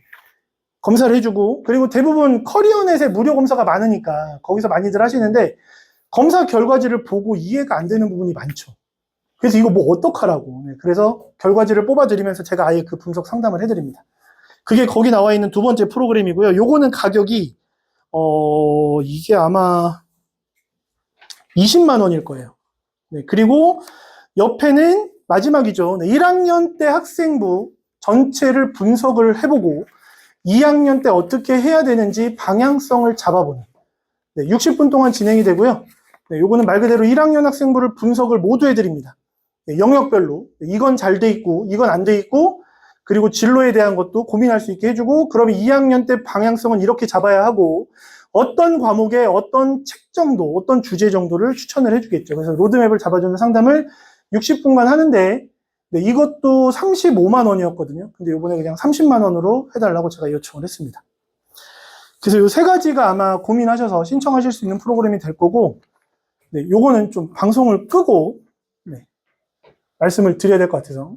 검사를 해주고, 그리고 대부분 커리어넷에 무료 검사가 많으니까 거기서 많이들 하시는데 검사 결과지를 보고 이해가 안 되는 부분이 많죠. 그래서 이거 뭐 어떡하라고. 네, 그래서 결과지를 뽑아드리면서 제가 아예 그 분석 상담을 해드립니다. 그게 거기 나와 있는 두 번째 프로그램이고요. 요거는 가격이 이게 아마 20만 원일 거예요. 네, 그리고 옆에는 마지막이죠. 네, 1학년 때 학생부 전체를 분석을 해보고 2학년 때 어떻게 해야 되는지 방향성을 잡아보는, 네, 60분 동안 진행이 되고요. 네, 요거는 말 그대로 1학년 학생부를 분석을 모두 해드립니다. 네, 영역별로 이건 잘 돼 있고 이건 안 돼 있고, 그리고 진로에 대한 것도 고민할 수 있게 해주고, 그러면 2학년 때 방향성은 이렇게 잡아야 하고 어떤 과목에 어떤 책 정도, 어떤 주제 정도를 추천을 해주겠죠. 그래서 로드맵을 잡아주는 상담을 60분간 하는데, 네, 이것도 35만 원이었거든요. 근데 이번에 그냥 30만 원으로 해달라고 제가 요청을 했습니다. 그래서 이 세 가지가 아마 고민하셔서 신청하실 수 있는 프로그램이 될 거고, 네, 요거는 좀 방송을 끄고 네, 말씀을 드려야 될 것 같아서